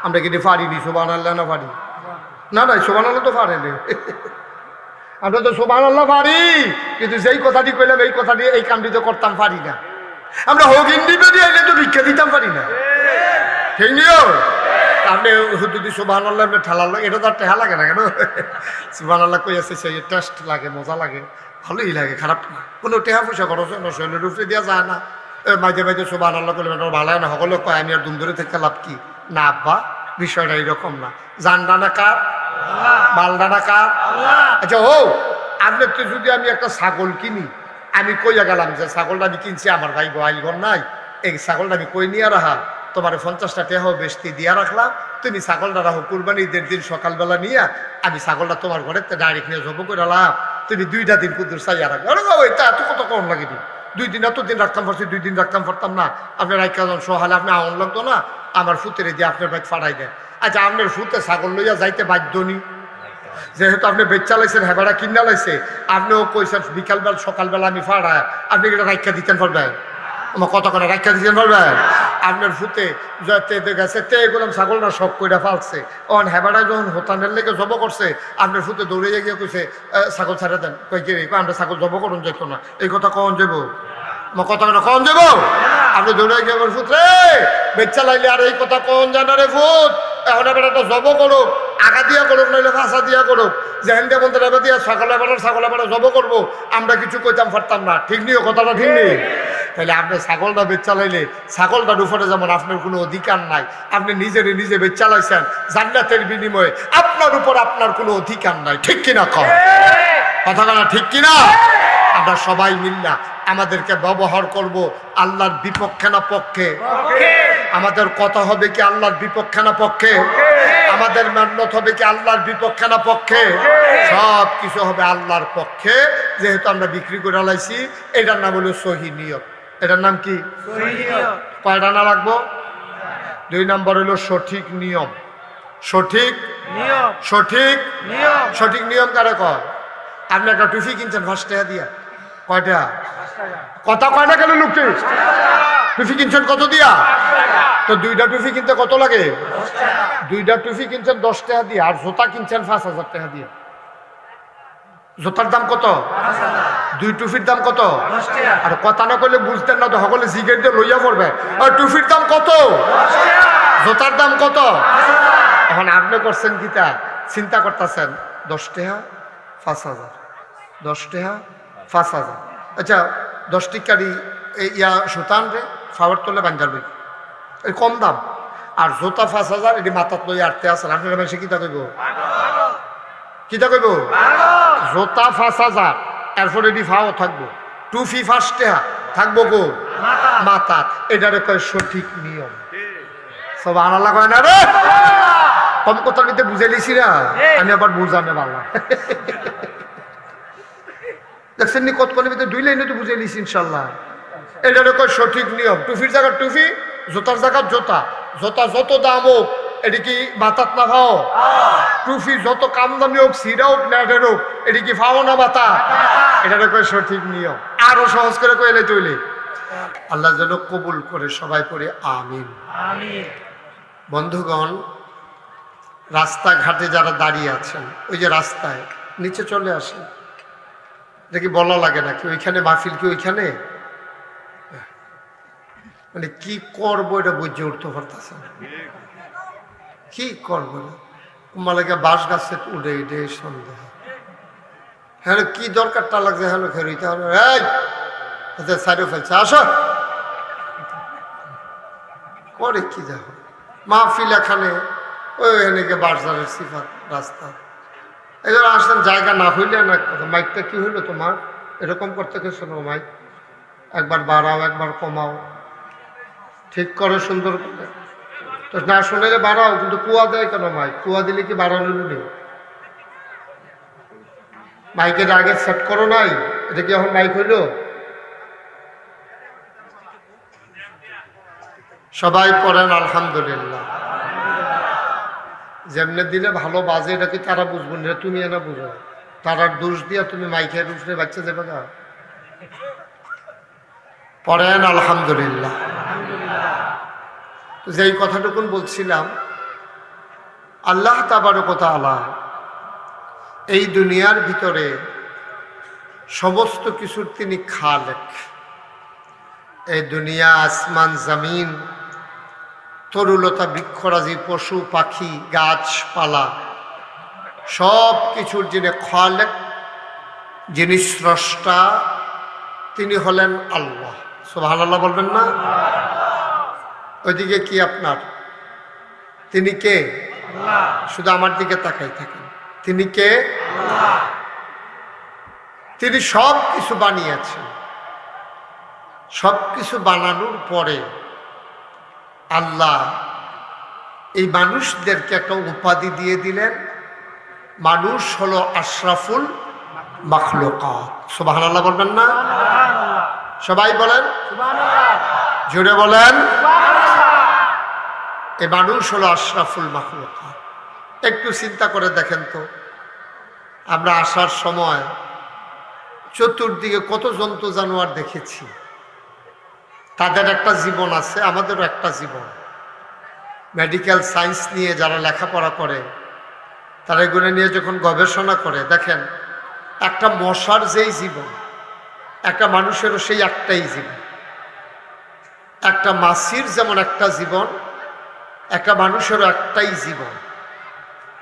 আমরা কিন্তু পারিনি সুবহানাল্লাহ? না পারি না? না সুবহানাল্লাহ তো পারে না, আমরা তো সুবহানাল্লাহ পারি, কিন্তু যেই কথাটি কইলাম এই কথা দিয়ে এই কামটি তো করতাম পারি না। আমরা হোক ইন্ডিপেন্ডেন্ট আইলে তো ভিক্ষা দিতাম পারি না, ঠিক নিও? আপনি যদি সুবহানাল্লাহ আপনি ঠেলা লাগে, এটা তো আর ঠেলা লাগে না কেন? সুবহানাল্লাহ কই আছে সেই টেস্ট লাগে, মজা লাগে, ভালোই লাগে, খারাপ না। কোনো টেহা পয়সা খরচ না, শরীরের উপরে দেওয়া যায় না। মাঝে মাঝে সুবহানাল্লাহ করলে ভালো হয় না, সকলে কয় আমি আর দুম ধরে থেকে লাভ কি? না আব্বা, বিষয়টা এরকম না। জান ডানা কার? মাল ডানা কার? আচ্ছা ও আপনি তো যদি আমি একটা ছাগল কিনি, আমি কইয়া গেলাম যে ছাগলটা আমি কিনছি, আমার ভাই গোয়াইল ঘর নাই, এই ছাগলটা আমি কই নিয়ে রাখা, তোমার 50টা টেহাও বেশি দিয়া রাখলাম, তুমি ছাগলটা রাখো, কুরবানি ঈদের দিন সকালবেলা নিয়ে আমি ছাগলটা তোমার ঘরে ডাইরেক্ট নিয়ে জব করে রাখলাম, তুমি 2টা দিন কুদুর চাইয়া রাখবে। ওইটা এত কত কম লাগে, 2 দিন এত দিন রাখতাম পারছি, 2 দিন রাখতাম পারতাম না। আপনার রাইকাজন সহালে আপনি আউন লাগতো না, আমার ফুতেরে দিয়ে আপনার বাইক ফাড়াই দেন। আচ্ছা আপনার ফুতে ছাগল লইয়া যাইতে বাধ্য নি, যেহেতু আপনি বেচা লাইছেন, হেবাটা কিনা লাইছে, আপনিও কইছেন বিকালবেলা সকালবেলা আমি ফাড়ায়, আপনি এটা রাইখা দিতেন পারবেন? আমার কত করে রাইখা দিতেন পারবেন? আপনার ফুতে গেছে তে এগুলাম ছাগলটা শখ করে ফালছে, অন হেবাটায় যখন হোতানের লেগে জব করছে, আপনার ফুতে দৌড়ে গিয়ে কইছে ছাগল ছাড়া দেন, কই কি আমরা ছাগল জব করুন যেত না, এই কথা কখন যাবো? আমার কথা কখন যাবো? আপনি দৌড়ে গিয়ে আমার ফুত রে বেচা লাইলে, আর এই কথা কখন জানা রে ফুত, এখন এবার একটা জব করুক, আগা দিয়া করুক, নইলে ফাঁসা দিয়া করুক, যেহেন দিয়ে বলতে এবার দিয়া ছাগল এবার জব করবো, আমরা কিছু কইতাম পারতাম না, ঠিক নিও কথাটা? ঠিক নেই? তাহলে আপনি ছাগলটা বেচা লাইলে ছাগলটার উপরে যেমন আপনার কোনো অধিকার নাই, আপনি নিজে বেচা লাইছেন জান্নাতের বিনিময়ে, আপনার উপর আপনার কোনো অধিকার নাই, ঠিক কিনা? কথা না ঠিক কিনা? আমরা সবাই মিল্লা আমাদেরকে ব্যবহার করব আল্লাহর বিপক্ষে না পক্ষে? আমাদের কথা হবে কি আল্লাহর বিপক্ষে না পক্ষে? আমাদের মেহনত হবে কি আল্লাহর বিপক্ষে না পক্ষে? সব কিছু হবে আল্লাহর পক্ষে, যেহেতু আমরা বিক্রি করে লাইছি। এটার নাম হলো সহি নিয়ত। এটার নাম কি? কয়টা না লাগবো? 2 নম্বর হলো সঠিক নিয়ম। সঠিক নিয়ম। সঠিক নিয়ম। সঠিক নিয়ম কারে কয়? আপনি একটা টুপি কিনছেন 5 টাকা দিয়া। কয়টা? কথা কয় না কেন লোকটি? টুপি কিনছেন কত দিয়া? তো 2টা টুপি কিনতে কত লাগে? 2টা টুপি কিনছেন 10 টাকা দিয়ে, আর জুতা কিনছেন 5000 টাকা দিয়ে। জুতার দাম কত? 2 টুপির দাম কত? আর কথা না কইলে বুঝতেন না তো, সকলে জিগের দিয়ে লইয়া পড়বে। আর টুপির দাম কত? জুতার দাম কত? এখন আপনি করছেন কিতা? চিন্তা করতেছেন 10 টাকা 5000, 10 টাকা 5000। আচ্ছা 10 টিকারি ইয়া সুতান রে ফাওয়ার তোলে বাঞ্জালবি, এই কম দাম। আর জুতা 5000, এটি মাথাত লই আটতে আসেন। আপনারা বেশি কিতা কইব? কিতা কইব? জুতা 5000, এরপর এটি ফাও থাকবো। টুপি 5 টাকা থাকবো গো মাথা। এটারে কয় সঠিক নিয়ম। সব আনালা কয় না রে, কম কথা নিতে বুঝে লিছি না আমি, আবার বুঝানে পারলাম। দেখছেন নি কতক্ষণের ভিতরে 2 লাইনে তো বুঝে লিছি ইনশাল্লাহ। এটারে কয় সঠিক নিয়ম। টুপির জায়গার টুপি, জুতার জায়গার জুতা। জুতা যত দাম হোক, এটি কি মাথাত না ফাও? টুপি যত কাম দামি হোক, সিরা হোক ন্যাটের হোক, এটি কি ফাও না মাথা? এটারে কয় সঠিক নিয়ম। আরো সহজ করে কইলে চলে। আল্লাহ যেন কবুল করে, সবাই পড়ে আমিন। বন্ধুগণ, রাস্তাঘাটে যারা দাঁড়িয়ে আছেন, ওই যে রাস্তায় নিচে চলে আসেন। এটা কি বলা লাগে নাকি? ওইখানে মাহফিল কি ওইখানে? মানে কি করবো এটা বুঝে উঠতে পারতেছে না। কি করবো না কুমালাকে বাঁশ গাছে উঠে উঠে সন্দেহ। হ্যাঁ কি দরকারটা লাগছে? হ্যাঁ খেরইতে হবে। এই সাইডে ফেলছে, আসো করে কি দেখো মাহফিল এখানে, ওই এনেকে বাজারের সিফাত রাস্তা। এবার আসেন, জায়গা না হইলে না। মাইকটা কি হইলো তোমার? এরকম করতে গেছো না মাইক? একবার বাড়াও, একবার কমাও, ঠিক করে সুন্দর করে। তো না শুনে বাড়াও, কিন্তু কুয়া দেয় কেন মাইক? কুয়া দিলে কি বাড়ানো নেই? মাইকের আগে সেট করো নাই? এটা কি এখন মাইক হইল? সবাই পড়েন আলহামদুলিল্লাহ। যেমনে দিলে ভালো বাজে, এটা কি তারা বুঝবো না? তুমি এনা বুঝো। তারার দোষ দিয়া তুমি মাইকের উপরে বাচ্চা দেবে না। পড়েন আলহামদুলিল্লাহ। যেই কথাটুকুন বলছিলাম, আল্লাহ তাবারক ওয়া তাআলা এই দুনিয়ার ভিতরে সমস্ত কিছুর তিনি খালেক। এই দুনিয়া, আসমান, জমিন, তরুলতা, বৃক্ষরাজি, পশু পাখি, গাছপালা, সব কিছুর যিনি খালেক, যিনি স্রষ্টা, তিনি হলেন আল্লাহ। সুবহানাল্লাহ বলবেন না? ওইদিকে কি আপনার? তিনি কে? শুধু আমার দিকে তাকাই থাকেন। তিনি কে? তিনি সব কিছু বানিয়েছেন। সব কিছু বানানোর পরে আল্লাহ এই মানুষদেরকে একটা উপাধি দিয়ে দিলেন। মানুষ হলো আশরাফুল মাখলুকাত। সুবহানাল্লাহ বলবেন না? সবাই বলেন জোরে বলেন। এই মানুষ হলো আশরাফুল মাখলুকাত। একটু চিন্তা করে দেখেন তো, আমরা আসার সময় চতুর্দিকে কত জন্তু জানোয়ার দেখেছি। তাদের একটা জীবন আছে, আমাদেরও একটা জীবন। মেডিকেল সায়েন্স নিয়ে যারা লেখাপড়া করে, তারা এগুলো নিয়ে যখন গবেষণা করে, দেখেন একটা মশার যেই জীবন, একটা মানুষেরও সেই একটাই জীবন। একটা মাছির যেমন একটা জীবন, একটা মানুষেরও একটাই জীবন।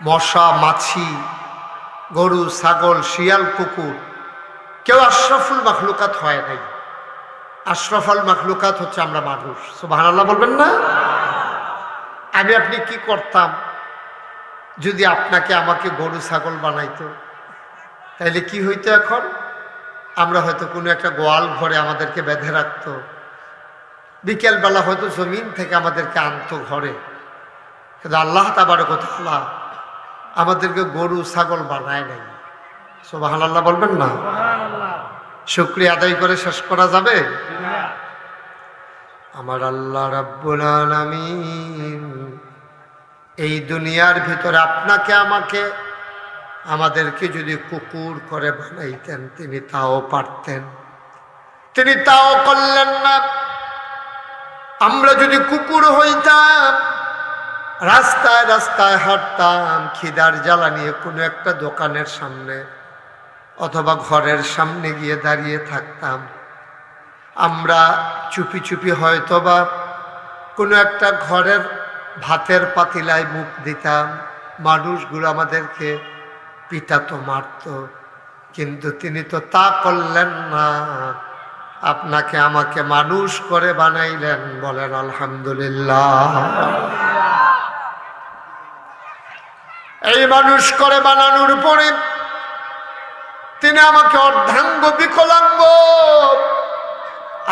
মশা, মাছি, গরু, ছাগল, শিয়াল, কুকুর, কেউ আশরাফুল মাখলুকাত হয় নাই। আশরাফুল মাখলুকাত হচ্ছে আমরা মানুষ। সুবহানাল্লাহ বলবেন না? আমি আপনি কি করতাম যদি আপনাকে আমাকে গরু ছাগল বানাইতো? তাইলে কি হইতো? এখন আমরা হয়তো কোনো একটা গোয়াল ঘরে আমাদেরকে বেঁধে রাখতো, বিকেলবেলা হয়তো জমিন থেকে আমাদেরকে আনতো ঘরে, কিন্তু আল্লাহ তাবারক ওয়া তাআলা আমাদেরকে গরু ছাগল বানায় নাই। সুবহানাল্লাহ বলবেন না? শুকরিয়া আদায় করে শেষ করা যাবে? আমার আল্লাহ রাব্বুল আলামিন এই দুনিয়ার ভিতরে আপনাকে আমাকে আমাদেরকে যদি কুকুর করে বানাইতেন তিনি তাও পারতেন, তিনি তাও করলেন না। আমরা যদি কুকুর হইতাম, রাস্তায় রাস্তায় হাঁটতাম, খিদার জ্বালা নিয়ে কোনো একটা দোকানের সামনে অথবা ঘরের সামনে গিয়ে দাঁড়িয়ে থাকতাম, আমরা চুপি চুপি হয়তোবা কোনো একটা ঘরের ভাতের পাতিলায় মুখ দিতাম, মানুষগুলো আমাদেরকে পিটাতো, মারত, কিন্তু তিনি তো তা করলেন না। আপনাকে আমাকে মানুষ করে বানাইলেন, বলেন আলহামদুলিল্লাহ। এই মানুষ করে বানানোর পরে তিনি আমাকে অর্ধাঙ্গ বিকলাঙ্গ,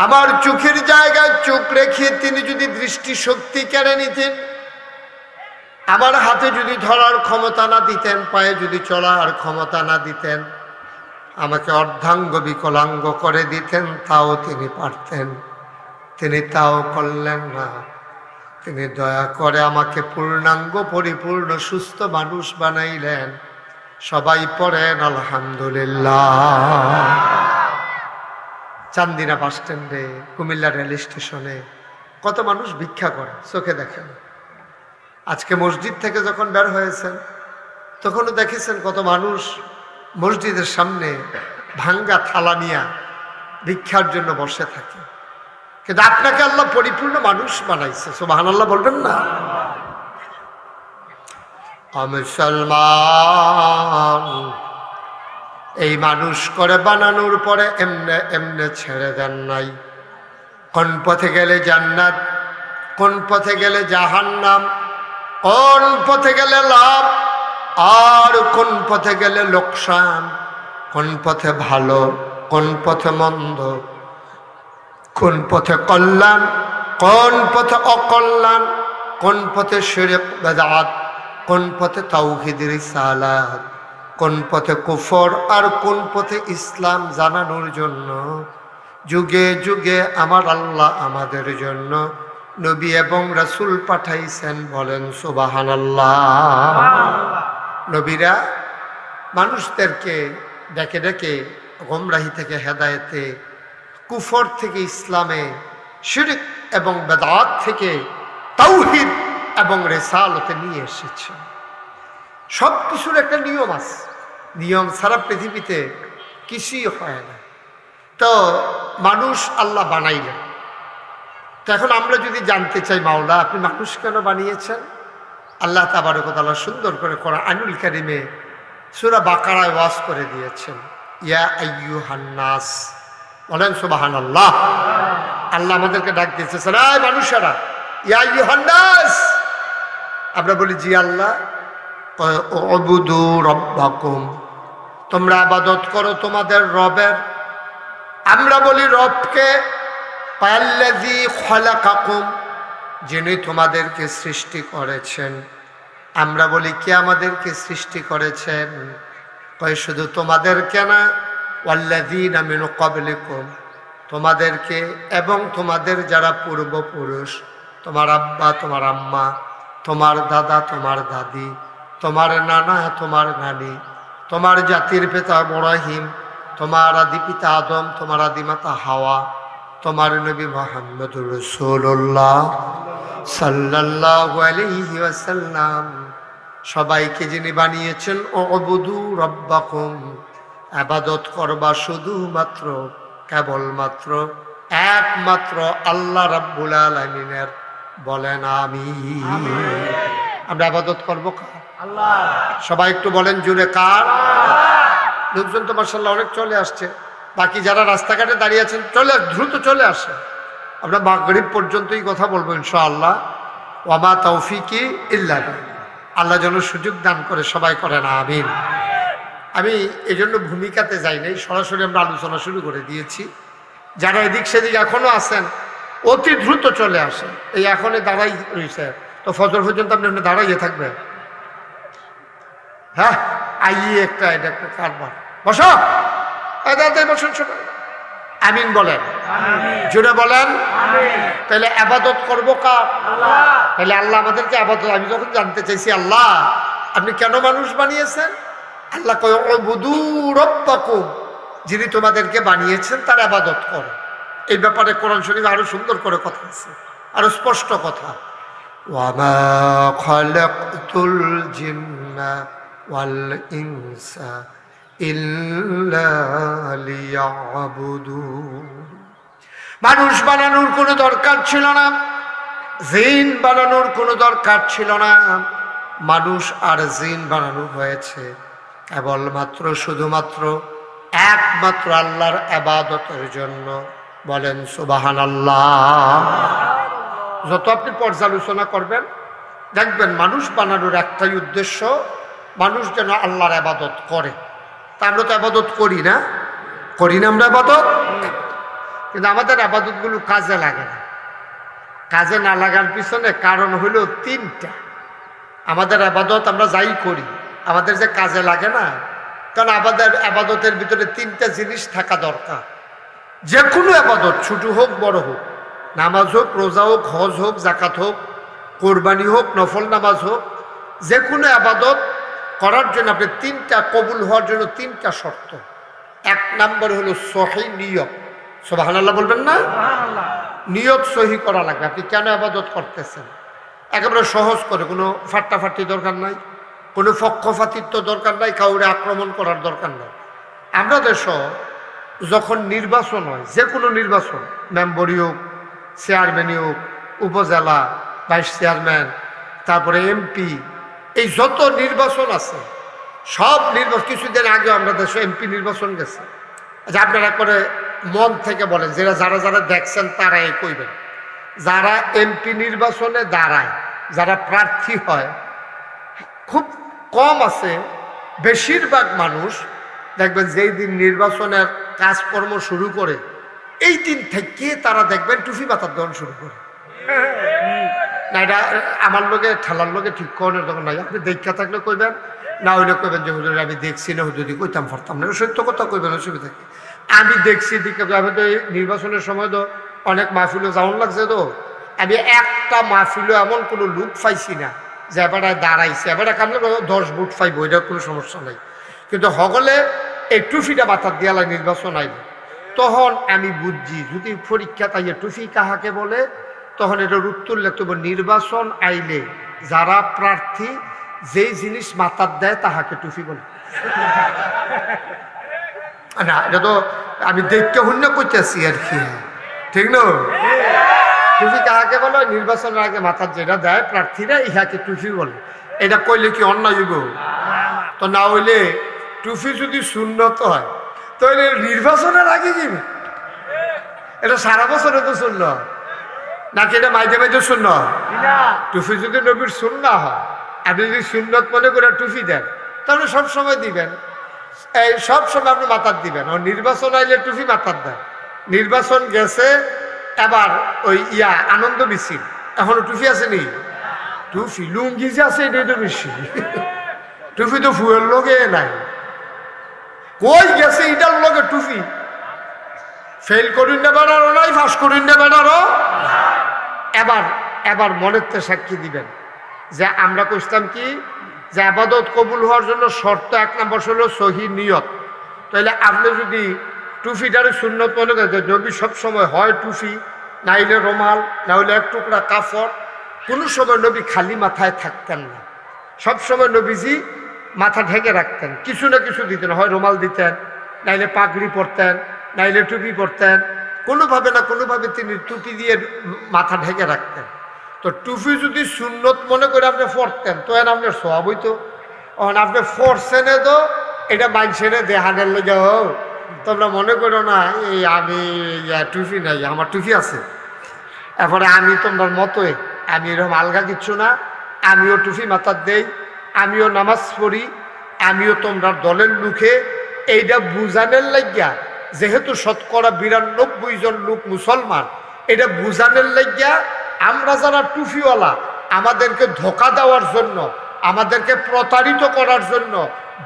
আমার চোখের জায়গায় চোখ রেখে তিনি যদি দৃষ্টিশক্তি কেড়ে নিতেন, আমার হাতে যদি ধরার ক্ষমতা না দিতেন, পায়ে যদি চলার ক্ষমতা না দিতেন, আমাকে অর্ধাঙ্গ বিকলাঙ্গ করে দিতেন, তাও তিনি পারতেন। তিনি তাও করলেন না। তিনি দয়া করে আমাকে পূর্ণাঙ্গ পরিপূর্ণ সুস্থ মানুষ বানাইলেন। সবাই পড়েন আলহামদুলিল্লাহ। চান্দিনা বাস স্ট্যান্ডে, কুমিল্লা রেল স্টেশনে কত মানুষ ভিক্ষা করে, চোখে দেখেন। আজকে মসজিদ থেকে যখন বের হয়েছেন তখনও দেখেছেন কত মানুষ মসজিদের সামনে ভাঙ্গা থালা নিয়ে ভিক্ষার জন্য বসে থাকে। কিন্তু আপনাকে আল্লাহ পরিপূর্ণ মানুষ বানাইছে, সুবহানাল্লাহ বলবেন না? মুসলমান এই মানুষ করে বানানোর পরে এমনে এমনে ছেড়ে দেন নাই। কোন পথে গেলে জান্নাত, কোন পথে গেলে জাহান্নাম, কোন পথে গেলে লাভ আর কোন পথে গেলে লোকসান, কোন পথে ভালো কোন পথে মন্দ, কোন পথে কল্যাণ কোন পথে অকল্যাণ, কোন পথে শিরক বিদআত, কোন পথে তাওহীদ রিসালাত, কোন পথে কুফর আর কোন পথে ইসলাম জানানোর জন্য যুগে যুগে আমার আল্লাহ আমাদের জন্য নবী এবং রাসূল পাঠাইছেন, বলেন সুবহানাল্লাহ। নবীরা মানুষদেরকে ডেকে ডেকে গোমরাহি থেকে হেদায়েতে, কুফর থেকে ইসলামে, শিরক এবং বেদাত থেকে তাওহীদ এবং রিসালতে নিয়ে এসেছেন। সব কিছুর একটা নিয়ম আছে, নিয়ম ছাড়া পৃথিবীতে কিছুই হয় না। তো মানুষ আল্লাহ বানাইলেন। তো এখন আমরা যদি জানতে চাই, মাওলা আপনি মানুষ কেন বানিয়েছেন? আল্লাহ তাবারক ওয়া তাআলা সুন্দর করে কোরআনুল কারীমে সূরা বাকারায় ওয়াজ করে দিয়েছেন, ইয়া আইয়ুহান নাস, বলেন সুবহানাল্লাহ। আল্লাহ আমাদেরকে ডাক দিয়েছেন, এই মানুষেরা, ইয়া আইয়ুহান নাস। আমরা বলি জি আল্লাহ। উবুদু রাব্বাকুম, তোমরা ইবাদত করো তোমাদের রবের। আমরা বলি রবকে, আল্লাযী খালাকাকুম, যিনি তোমাদেরকে সৃষ্টি করেছেন। আমরা বলি কে আমাদেরকে সৃষ্টি করেছেন? কয় শুধু তোমাদেরকে না, ওয়াল্লাযীনা মিন ক্বাবলিকুম, তোমাদেরকে এবং তোমাদের যারা পূর্বপুরুষ, তোমার আব্বা তোমার আম্মা, তোমার দাদা তোমার দাদি, তোমার নানা তোমার নানি, তোমার জাতির পিতা ইব্রাহিম, তোমার আদি পিতা আদম, তোমার আদি মাতা হাওয়া, তোমার নবী মুহাম্মদুর রাসূলুল্লাহ সাল্লাল্লাহু আলাইহি ওয়াসাল্লাম, সবাইকে যিনি বানিয়েছেন, উবুদু রাব্বাকুম, ইবাদত করবা শুধুমাত্র কেবলমাত্র একমাত্র আল্লাহ রাব্বুল আলামিনের, বলেন আমিন। আমরা ইবাদত করব কার? আল্লাহ। সবাই একটু বলেন জুড়ে, কার? লোকজন তো মাশাআল্লাহ অনেক চলে আসছে, বাকি যারা রাস্তাঘাটে দাঁড়িয়ে আছেন চলে দ্রুত চলে আসে। আমরা মাগরিব পর্যন্তই কথা বলবো ইনশাআল্লাহ। ওয়া মা তাওফিকি ইল্লা বিল্লাহ। আল্লাহ যেন সুযোগ দান করে, সবাই করেন আমিন। আমি এই জন্য ভূমিকাতে যাই নাই, সরাসরি আমরা আলোচনা শুরু করে দিয়েছি। যারা এদিক সেদিক এখনো আছেন অতি দ্রুত চলে আসেন, এই এখনই দাঁড়াই রয়েছে, তো ফজর পর্যন্ত আপনি দাঁড়াইয়ে থাকবে? হ্যাঁ, আইয়ে একটা এটা একটা কারবার। বসো, বসুন সবাই, আমিন বলেন, জোরে বলেন। তাহলে আবাদত করবো কার? তাহলে আল্লাহ আমাদেরকে আবাদত, আমি যখন জানতে চাইছি আল্লাহ আপনি কেন মানুষ বানিয়েছেন, আল্লাহ কয় উবুদু রাব্বাকুম, যিনি তোমাদেরকে বানিয়েছেন তার আবাদত করো। এই ব্যাপারে কোরআন শরীফ আরো সুন্দর করে কথা আছে, আরো স্পষ্ট কথা, ওয়ামা খালাকতুল জিন্না ওয়াল ইনসা ইল্লা লিয়াবুদুন। মানুষ বানানোর কোনো দরকার ছিল না, জিন বানানোর কোনো দরকার ছিল না। মানুষ আর জিন বানানো হয়েছে কেবলমাত্র শুধুমাত্র একমাত্র আল্লাহর ইবাদতের জন্য। বলেন সুবহানাল্লাহ। যত আপনি পর্যালোচনা করবেন দেখবেন মানুষ বানানোর একটাই উদ্দেশ্য, মানুষ যেন আল্লাহর ইবাদত করে। তা আমরা তো ইবাদত করি না, করি না আমরা ইবাদত, কিন্তু আমাদের ইবাদতগুলো কাজে লাগে না। কাজে না লাগার পিছনে কারণ হলো তিনটা। আমাদের ইবাদত আমরা যাই করি, আমাদের যে কাজে লাগে না, কারণ আমাদের ইবাদতের ভিতরে তিনটা জিনিস থাকা দরকার। যে কোনো ইবাদত, ছোট হোক বড় হোক, নামাজ হোক, রোজা হোক, হজ হোক, জাকাত হোক, কোরবানি হোক, নফল নামাজ হোক, যে কোনো ইবাদত করার জন্য আপনি তিনটা, কবুল হওয়ার জন্য তিনটা শর্ত। এক নম্বর হলো সহি নিয়ত। সুবহানাল্লাহ বলবেন না? নিয়ত সহি করা লাগবে। আপনি কেন ইবাদত করতেছেন একেবারে সহজ করে, কোনো ফাট্টাফাট্টি দরকার নাই, কোনো পক্ষপাতিত্ব দরকার নাই, কাউরে আক্রমণ করার দরকার নাই। আমরা দেশ যখন নির্বাচন হয়, যে কোনো নির্বাচন, মেম্বরি হোক, চেয়ারম্যানই হোক, উপজেলা, ভাইস চেয়ারম্যান, তারপরে এমপি, এই যত নির্বাচন আছে সব নির্বাচন, কিছুদিন আগে আমরা দেশে এমপি নির্বাচন গেছে। আচ্ছা আপনারা করে মন থেকে বলেন, যারা যারা দেখছেন তারা এই কইবেন, যারা এমপি নির্বাচনে দাঁড়ায়, যারা প্রার্থী হয়, খুব কম আছে, বেশিরভাগ মানুষ দেখবেন যেই দিন নির্বাচনের কাজকর্ম শুরু করে এই দিন থেকে তারা দেখবেন টুপি মাথার দন শুরু করে। না, এটা আমার লোকে ঠেলার লোকে ঠিক করার দরকার নাই। আপনি দেখা থাকলে কইবেন, না হইলে কইবেন যে হুজুর আমি দেখছি না, যদি কইতাম পারতাম না, সত্য কথা কইবেন, অসুবিধা কি? আমি দেখছি দিকে, আমি তো এই নির্বাচনের সময় তো অনেক মাহফিলও যাওয়ান লাগছে, তো আমি একটা মাহফিলও এমন কোনো লোক পাইছি না যে এবারে দাঁড়াইছে, এবারে কামলে 10 ভোট পাইব, এটার কোনো সমস্যা নাই। কিন্তু সকলে এই টুফিটা মাথার দেয়ালে নির্বাচন আইল, তখন আমি বুঝছি যদি পরীক্ষা তাই টুফি কাহাকে বলে, তখন এটার উত্তর লিখতে হবে, নির্বাচন আইলে যারা প্রার্থী যেই জিনিস মাথার দেয় তাহাকে টুফি বলে। না, এটা তো আমি দেখতে শূন্য করতেছি আর কি, ঠিক না? টুফি কাহাকে বলে? নির্বাচনের আগে মাথার যেটা দেয় প্রার্থীরা, ইহাকে টুফি বলে। এটা কইলে কি অন্যায় হইব? তো না হইলে টুফি যদি সুন্নত হয় তাহলে নির্বাচনের আগে কি এটা সারা বছরে তো শূন্য নাকি? এটা মাইজে মাইজে শূন্য? টুফি যদি নবীর শূন্য হয়, আপনি যদি সুন্নত মনে করে টুফি দেন তাহলে সবসময় দিবেন, এই সবসময় আপনি মাথার দিবেন। আর নির্বাচন আইলে টুফি মাথার দেন। নির্বাচন গেছে, এবার ওই আনন্দ মিছিল, এখনো টুফি আসেনি? টুফি লুঙ্গি যে আছে এটাই তো বেশি, টুফি তো ফুয়ের লোকে নাই। কই গেছে এটার লোকে টুফি? ফেল করিন না বেড়ারও নাই, ফাঁস করিন না বেড়ারও। এবার মনের তে সাক্ষী দিবেন যে আমরা কইতাম কি, যে আবাদত কবুল হওয়ার জন্য শর্ত 1 নম্বর হলো সহি নিয়ত। তাহলে আপনি যদি টুফিটারে সুন্নত মনে করেন, নবী সবসময় হয় টুফি, না হইলে রুমাল, না হইলে এক টুকরা কাপড়, কোনো সময় নবী খালি মাথায় থাকতেন না। সবসময় নবীজি মাথা ঢেকে রাখতেন, কিছু না কিছু দিতেন, হয় রুমাল দিতেন, নাইলে পাগড়ি পরতেন, নাইলে টুপি পরতেন, কোনোভাবে না কোনোভাবে তিনি টুপি দিয়ে মাথা ঢেকে রাখতেন। তো টুপি যদি সুন্নত মনে করে আপনি পরতেন তো এর আপনার সওয়াব হইতো। আপনি ফরছেনে তো এটা মানছেনে দেহানের লেগে হোক, তোমরা মনে করো না এই আমি টুপি নাই, আমার টুপি আছে, এরপরে আমি তোমার মতোই, আমি এরকম আলগা কিচ্ছু না, আমিও টুপি মাথার দেই, আমিও নামাজ পড়ি, আমিও তোমরা দলের লুকে, এইটা বুঝানোর লাগিয়া, যেহেতু 92% জন লোক মুসলমান, এটা বুঝানোর লাগিয়া আমরা যারা টুফিওয়ালা আমাদেরকে ধোঁকা দেওয়ার জন্য, আমাদেরকে প্রতারিত করার জন্য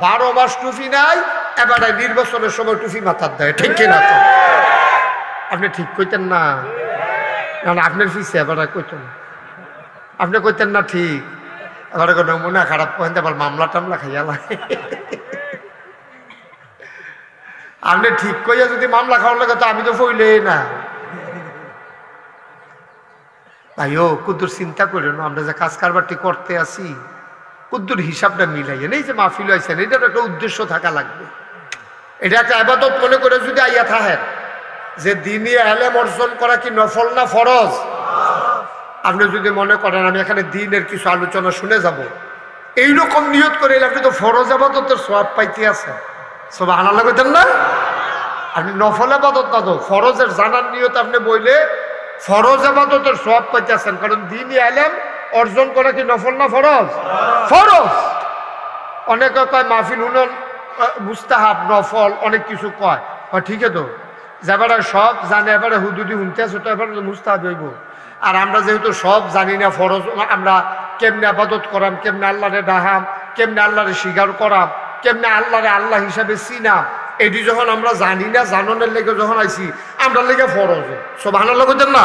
12 মাস টুপি নাই, এবারে নির্বাচনের সময় টুপি মাথার দেয়। ঠিক কিনা? তো আপনি ঠিক কইতেন না, কারণ আপনার ফিসে এবারে কইতেন, আপনি কইতেন না ঠিক। এবারে কোনো নমুনা খারাপ করেন, আবার মামলা টামলা খাইয়া লাগে। আপনি ঠিক কইয়া যদি মামলা খাওয়ার লাগে, তো আমি তো ফইলে না। ভাইও কুদ্দুর চিন্তা করেন, আমরা যে কাজ কারবারটি করতে আসি, কুদ্দুর হিসাবটা মিলাইয়েন। এই যে মাহফিল হয়েছেন, এটার একটা উদ্দেশ্য থাকা লাগবে। এটা একটা ইবাদত মনে করে যদি আইয়া থাকেন যে দ্বীনি ইলম অর্জন করা কি নফল না ফরজ, আপনি যদি মনে করেন আমি এখানে দ্বীনের কিছু আলোচনা শুনে যাব, এইরকম নিয়ত করে আপনি তো ফরজ ইবাদতের সওয়াব পাইতে আছেন। সুবহানাল্লাহ কইতেন না? আপনি নফল ইবাদত না, তো ফরজের জানার নিয়ত আপনি বইলে ফরজ ইবাদতের সওয়াব পাইতে আছেন। কারণ দ্বীনি ইলম অর্জন করা কি নফল না ফরজ? ফরজ। অনেকে কয় মাহফিল হুনন মুস্তাহাব, নফল, অনেক কিছু কয়। ঠিক আছে, তো যেবারে সব জানে এবারে হুদুদি শুনতে আছে, তো এবারে মুস্তাহাব হইব। আর আমরা যেহেতু সব জানি না ফরজ, আমরা কেমনে আবাদত করাম, কেমনে আল্লাহরে ডাহাম, কেমনে আল্লাহরে স্বীকার করাম, কেমনে আল্লাহরে আল্লাহ হিসাবে চিনাম, এটি যখন আমরা জানি না, জাননের লেগে যখন আইছি, আমরা লেগে ফরজ। সুবহানাল্লাহ কইতেন না?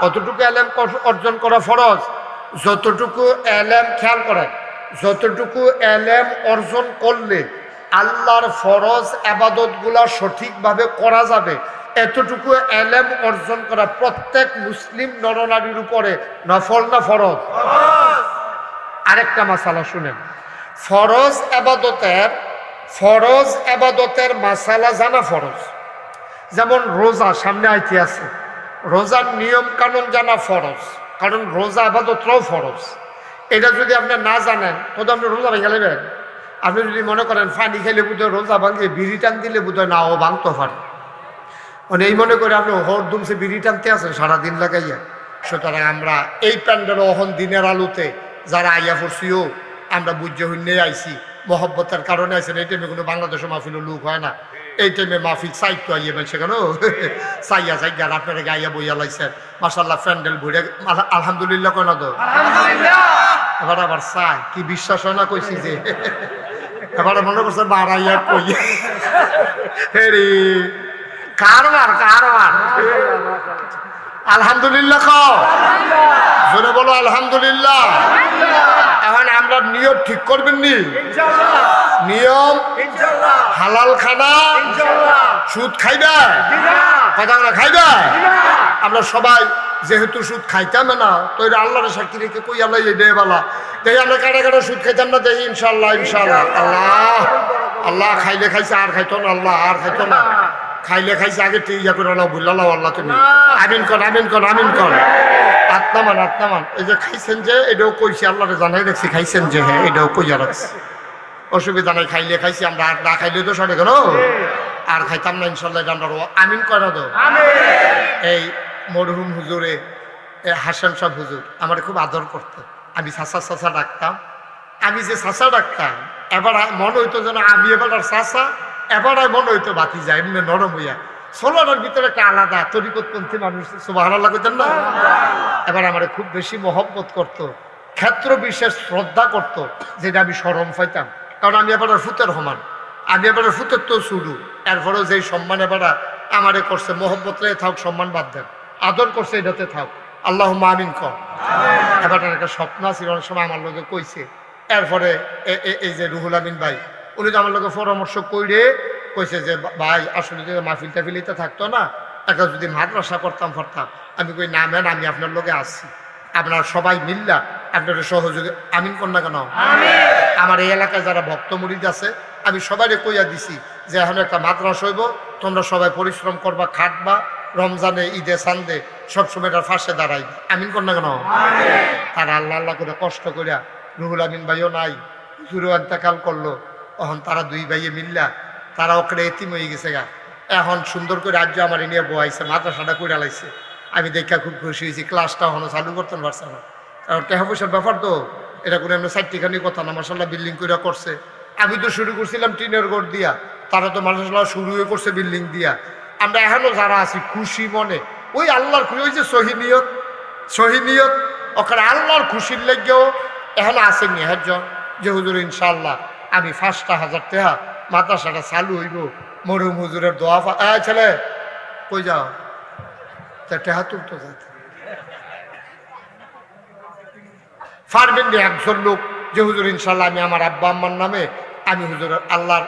কতটুকু এলেম অর্জন করা ফরজ, যতটুকু এলেম, খেয়াল করেন, যতটুকু এলেম অর্জন করলে আল্লাহর ফরজ আবাদতগুলা সঠিকভাবে করা যাবে, এতটুকু এলেম অর্জন করা প্রত্যেক মুসলিম নরনারীর উপরে নফল না ফরজ? আরেকটা মাসালা শুনেন, ফরজ আবাদতের মাসালা জানা ফরজ। যেমন রোজা সামনে আইতে আছে, রোজার নিয়ম কানুন জানা ফরজ, কারণ রোজা আবাদতরাও ফরজ। এটা যদি আপনি না জানেন, তো আপনি রোজা ভেঙে নেবেন। আপনি যদি মনে করেন পানি খেলে বোধহয় রোজা ভাঙে, বিড়ি টান দিলে বোধহয় নাও ভাঙতে পারে, মানে এই মনে করে আপনি হরদমসে বিড়ি টানতে আছেন সারাদিন লাগাইয়া। সুতরাং আমরা এই প্যান্ডেল অহন দিনের আলোতে যারা আইয়া পড়ছিও, আমরা বুঝে হইনে আইছি, মহব্বতের কারণে আইসেন। এই টাইমে কোনো বাংলাদেশে মাহফিলের লোক হয় না, এই টাইমে মাহফিল সাইতো আইয়া বলছে কেন চাইয়া চাইয়া আপনারা গাইয়া বইয়া লাইছেন। মাশাআল্লাহ প্যান্ডেল ভরে, আলহামদুলিল্লাহ কেন তো এবার আবার চাই কি বিশ্বাস হয় না কইছি যে এবারে মনে করছে বাড়াইয়া কই হেরি কারবার আলহামদুলিল্লাহ খাও জোরে বলো আলহামদুলিল্লাহ। এখন আমরা নিয়ম ঠিক করবেন নি, নিয়ম হালাল খানা, সুদ খাইবা কথা না খাইবা। আমরা সবাই যেহেতু সুদ খাইতাম না, তো এটা আল্লাহর সাক্ষী রেখে কই আল্লাহ এই দেয় বলা দেখি আমরা কাটা কাটা সুদ খাইতাম না, দেখি ইনশাল্লাহ ইনশাল্লাহ। আল্লাহ খাইলে খাইছে, আর খাইতো না, আল্লাহ আর খাইতো না, খাইলে খাইছে আগে ঠিক ইয়া করে বুঝলাম আল্লাহ তুমি আমিন কর আমিন কর আমিন কর। আত্মামান এই যে খাইছেন যে এটাও কইছি, আল্লাহরে জানাই রাখছি খাইছেন যে, হ্যাঁ এটাও কইয়া রাখছি, অসুবিধা নাই। খাইলে খাইছি আমরা, আর না খাইলে তো সরে গেল, আর খাইতাম না ইনশাল্লাহ। এটা আমরা আমিন করা দো। এই মরহুম হুজুরে হাসান সাহেব হুজুর আমার খুব আদর করতেন, আমি চাচা ডাকতাম। আমি যে চাচা ডাকতাম, এবার মনে হইতো যেন আমি এবার আর চাচা, এবার মনে হইতো বাতি যায় এমনি নরম হইয়া। সোলানোর ভিতরে একটা আলাদা তরিকতপন্থী মানুষ, সুবহানাল্লাহ কইতেন না? এবার আমার খুব বেশি মহব্বত করতো, ক্ষেত্র বিশেষ শ্রদ্ধা করতো, যেটা আমি শরম পাইতাম। কারণ আমি এবার ফুতের সমান, আমি এবার ফুতের তো শুরু, এরপরেও যেই সম্মান এবার আমারে করছে, মহব্বত রে থাক, সম্মান বাদ দেন, আদর করছে এটাতে থাক, আল্লাহুম্মা আমিন কর। এবার একটা স্বপ্ন ছিল, অনেক সময় আমার লোকে কইছে। এরপরে এই যে রুহুল আমিন ভাই, উনি তো আমার লোকে পরামর্শ কইরে কইছে যে ভাই আসলে যদি মাহফিল টাফিলিতে থাকতো না, একটা যদি মাদ্রাসা করতাম পারতাম। আমি কই না ম্যান, আমি আপনার লোকে আসছি, আপনার সবাই মিল্লা আপনার সহযোগী আমিন কর না কেন। আমার এই এলাকায় যারা ভক্ত মুরিদ আছে, আমি সবাই কইয়া দিছি যে এখন একটা মাদ্রাসা হইব, তোমরা সবাই পরিশ্রম করবা, খাটবা, রমজানে ঈদে সান্দে সবসময় এটার ফাঁসে দাঁড়াইবা, আমিন কর না কেন। তারা আল্লাহ আল্লাহ করে কষ্ট করিয়া, রুহুল আমিন ভাইও নাই, হুজুরও ইন্তেকাল করলো, তখন তারা দুই ভাইয়ে মিল্লা তারা ওখানে এতিম হয়ে গেছে গা। এখন সুন্দর করে আজ আমার নিয়ে বয়াইছে, মাদ্রাসাটা করে লাইছে। আমি দেখা খুব খুশি হয়েছি, ক্লাসটা এখনো চালু করতেন পারছে না, কারণ টাকা পয়সার ব্যাপার তো, এটা করে আমরা চারটিখানি কথা না, মাসাল্লাহ বিল্ডিং করে করছে। আমি তো শুরু করছিলাম টিনের ঘর দিয়া, তারা তো মাসাল্লাহ শুরু হয়ে করছে বিল্ডিং দিয়া। আমরা এখনো যারা আছি খুশি মনে, ওই আল্লাহর খুশি, ওই যে সহিনিয়ত ওখানে আল্লাহর খুশির লেগেও এখন আসেননি একজন যে হুজুর ইনশাল্লাহ আমি 5,000 টাকা মাদ্রাসাটা চালু হইব মরহুম হুজুরের দোয়া ছেলে কই যাও টেহা তুলতো যাতে পারবেন না একজন লোক যে হুজুর ইনশাল্লাহ আমি আমার আব্বা আম্মার নামে আমি হুজুর আল্লাহর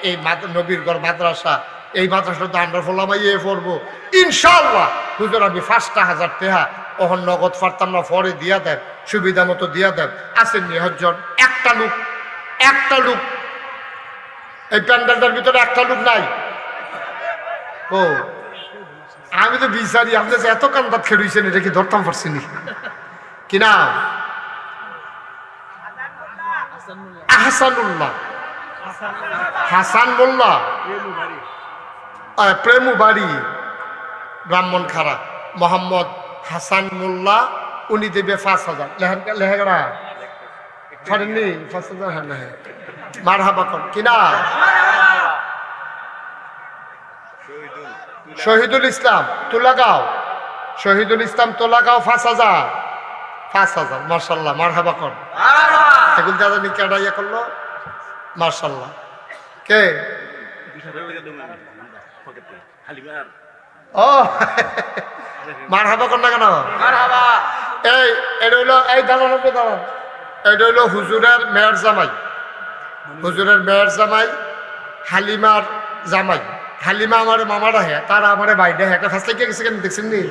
এই নবীর ঘর মাদ্রাসা এই মাদ্রাসাটা আমরা ফলামাইয়ে পড়বো ইনশাল্লাহ হুজুর আমি 5,000 টাকা ওহন নগদ পারতাম না পরে দিয়া দেন সুবিধা মতো দিয়া দেন আসেন নিহজন একটা লোক এই প্যান্ডেলটার ভিতরে একটা লোক নাই ও আমি তো বিচারি আপনি এত কান্দাত খেলছেন এটা কি ধরতাম পারছি নি কিনা আহসানুল্লাহ হাসান মোল্লা প্রেমু বাড়ি ব্রাহ্মণ খারা মোহাম্মদ হাসান মোল্লা উনি দেবে 5,000 লেহেগড়া ছাড়েননি 5,000 হ্যাঁ না মারহাবা কর কিনা শহীদুল ইসলাম তোলাগাঁও শহীদুল ইসলাম তোলাগাঁও 5,000 মার্শাল্লাহ মারহাবা কর এগুলো দাদা নি কেডা ইয়ে করলো মার্শাল্লাহ কে ও মারহাবা কর না কেন এই এটা হইলো এই দাঁড়ান দাঁড়ান এটা হইলো হুজুরের মেয়ের জামাই হালিমার জামাই হালিমা আমার মামারা হ্যাঁ তারা আমার বাইরে হ্যাঁ একটা ফাঁসলে গেছে কেন দেখছেন নি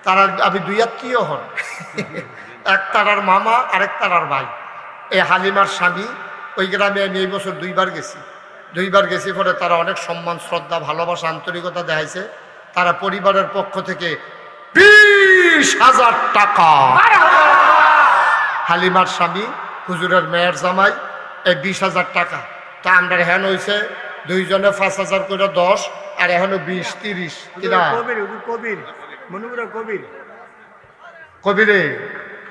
তারা আমি দুই আত্মীয় হন এক তারার মামা আরেক তারার ভাই এই হালিমার স্বামী ওই গ্রামে আমি এই বছর 2বার গেছি পরে তারা অনেক সম্মান শ্রদ্ধা ভালোবাসা আন্তরিকতা দেখাইছে তারা পরিবারের পক্ষ থেকে 20,000 টাকা হালিমার স্বামী হুজুরের মেয়ের জামাই এই 20,000 টাকা তা আমরা হ্যান হয়েছে দুইজনে 5,000 করে 10 আর এখনো 20-30 কিনা কবিরে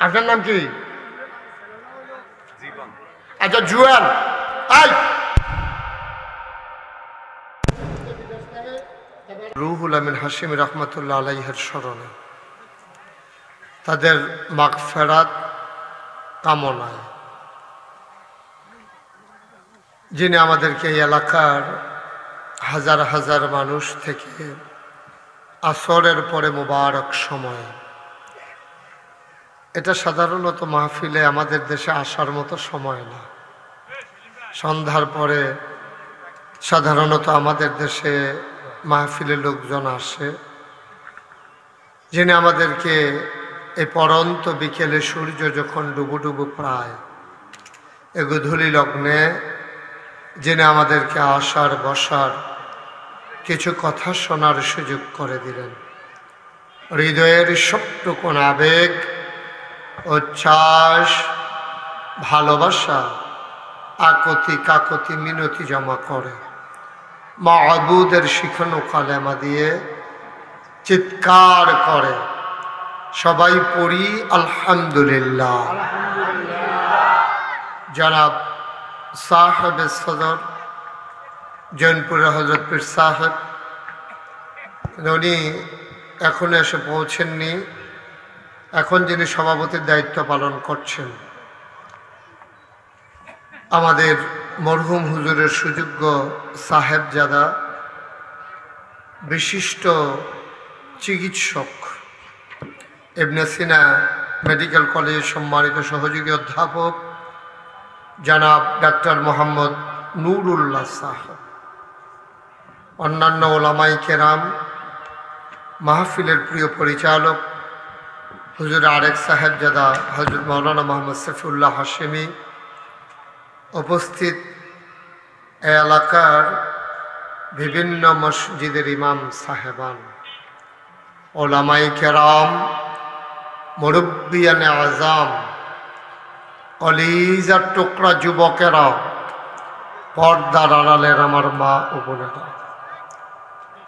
আপনার নাম কি আচ্ছা জুয়েল রুহুল আমিন হাশিমি রহমতুল্লাহ আলাইহির স্মরণে তাদের মাগফিরাত কামনায় যিনি আমাদেরকে এই এলাকার হাজার হাজার মানুষ থেকে আসরের পরে মুবারক সময় এটা সাধারণত মাহফিলে আমাদের দেশে আসার মতো সময় না সন্ধ্যার পরে সাধারণত আমাদের দেশে মাহফিলে লোকজন আসে যিনি আমাদেরকে এই পরন্ত বিকেলে সূর্য যখন ডুবু প্রায় এ গোধূলি লগ্নে যিনি আমাদেরকে আসার বসার কিছু কথা শোনার সুযোগ করে দিলেন হৃদয়ের সবটুকু আবেগ উচ্ছ্বাস ভালোবাসা আকতি কাকতি মিনতি জমা করে মাহবুদের শিখানো কালেমা দিয়ে চিৎকার করে সবাই পড়ি আলহামদুলিল্লাহ জনাব সাহেব সদর জৈনপুরের হজরত পীর সাহেব উনি এখনো এসে পৌঁছেননি এখন যিনি সভাপতির দায়িত্ব পালন করছেন আমাদের মরহুম হুজুরের সুযোগ্য সাহেবজাদা বিশিষ্ট চিকিৎসক ইবনে সিনা মেডিকেল কলেজের সম্মানিত সহযোগী অধ্যাপক জনাব ডাক্তার মোহাম্মদ নুরুল্লাহ সাহেব অন্যান্য ওলামাই কেরাম মাহফিলের প্রিয় পরিচালক হুজুর আরেক সাহেবজাদা হযরত মাওলানা মোহাম্মদ সফিউল্লাহ হাশেমি উপস্থিত এলাকার বিভিন্ন মসজিদের ইমাম সাহেবান ওলামাই কেরাম মুরব্বিয়ানে আজাম কলিজার টুকরা যুবকেরা পর্দার আড়ালের আমার মা ও বোনেরা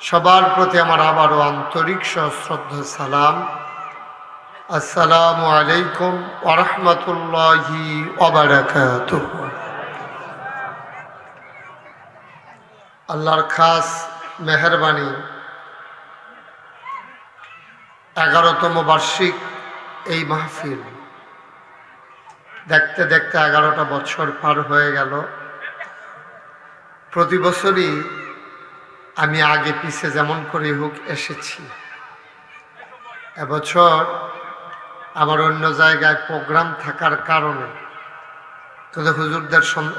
সবার প্রতি আমার আবারও আন্তরিক সশ্রদ্ধ সালাম আসসালামু আলাইকুম ওয়া রাহমাতুল্লাহি ওয়া বারাকাতুহু আল্লাহর খাস মেহেরবানি 11তম বার্ষিক এই মাহফিল দেখতে দেখতে 11টা বছর পার হয়ে গেল। প্রতি বছরই আমি আগে পিছে যেমন করে হোক এসেছি। এবছর আমার অন্য জায়গায় প্রোগ্রাম থাকার কারণে, কিন্তু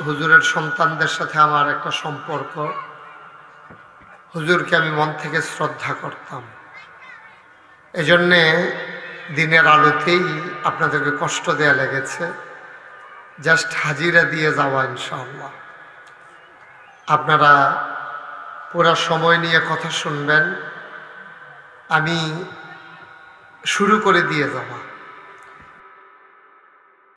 হুজুরের সন্তানদের সাথে আমার একটা সম্পর্ক, হুজুরকে আমি মন থেকে শ্রদ্ধা করতাম, এজন্যে দিনের আলোতেই আপনাদেরকে কষ্ট দেয়া লেগেছে, জাস্ট হাজিরা দিয়ে যাওয়া। ইনশাআল্লাহ আপনারা পুরা সময় নিয়ে কথা শুনবেন, আমি শুরু করে দিয়ে যাওয়া।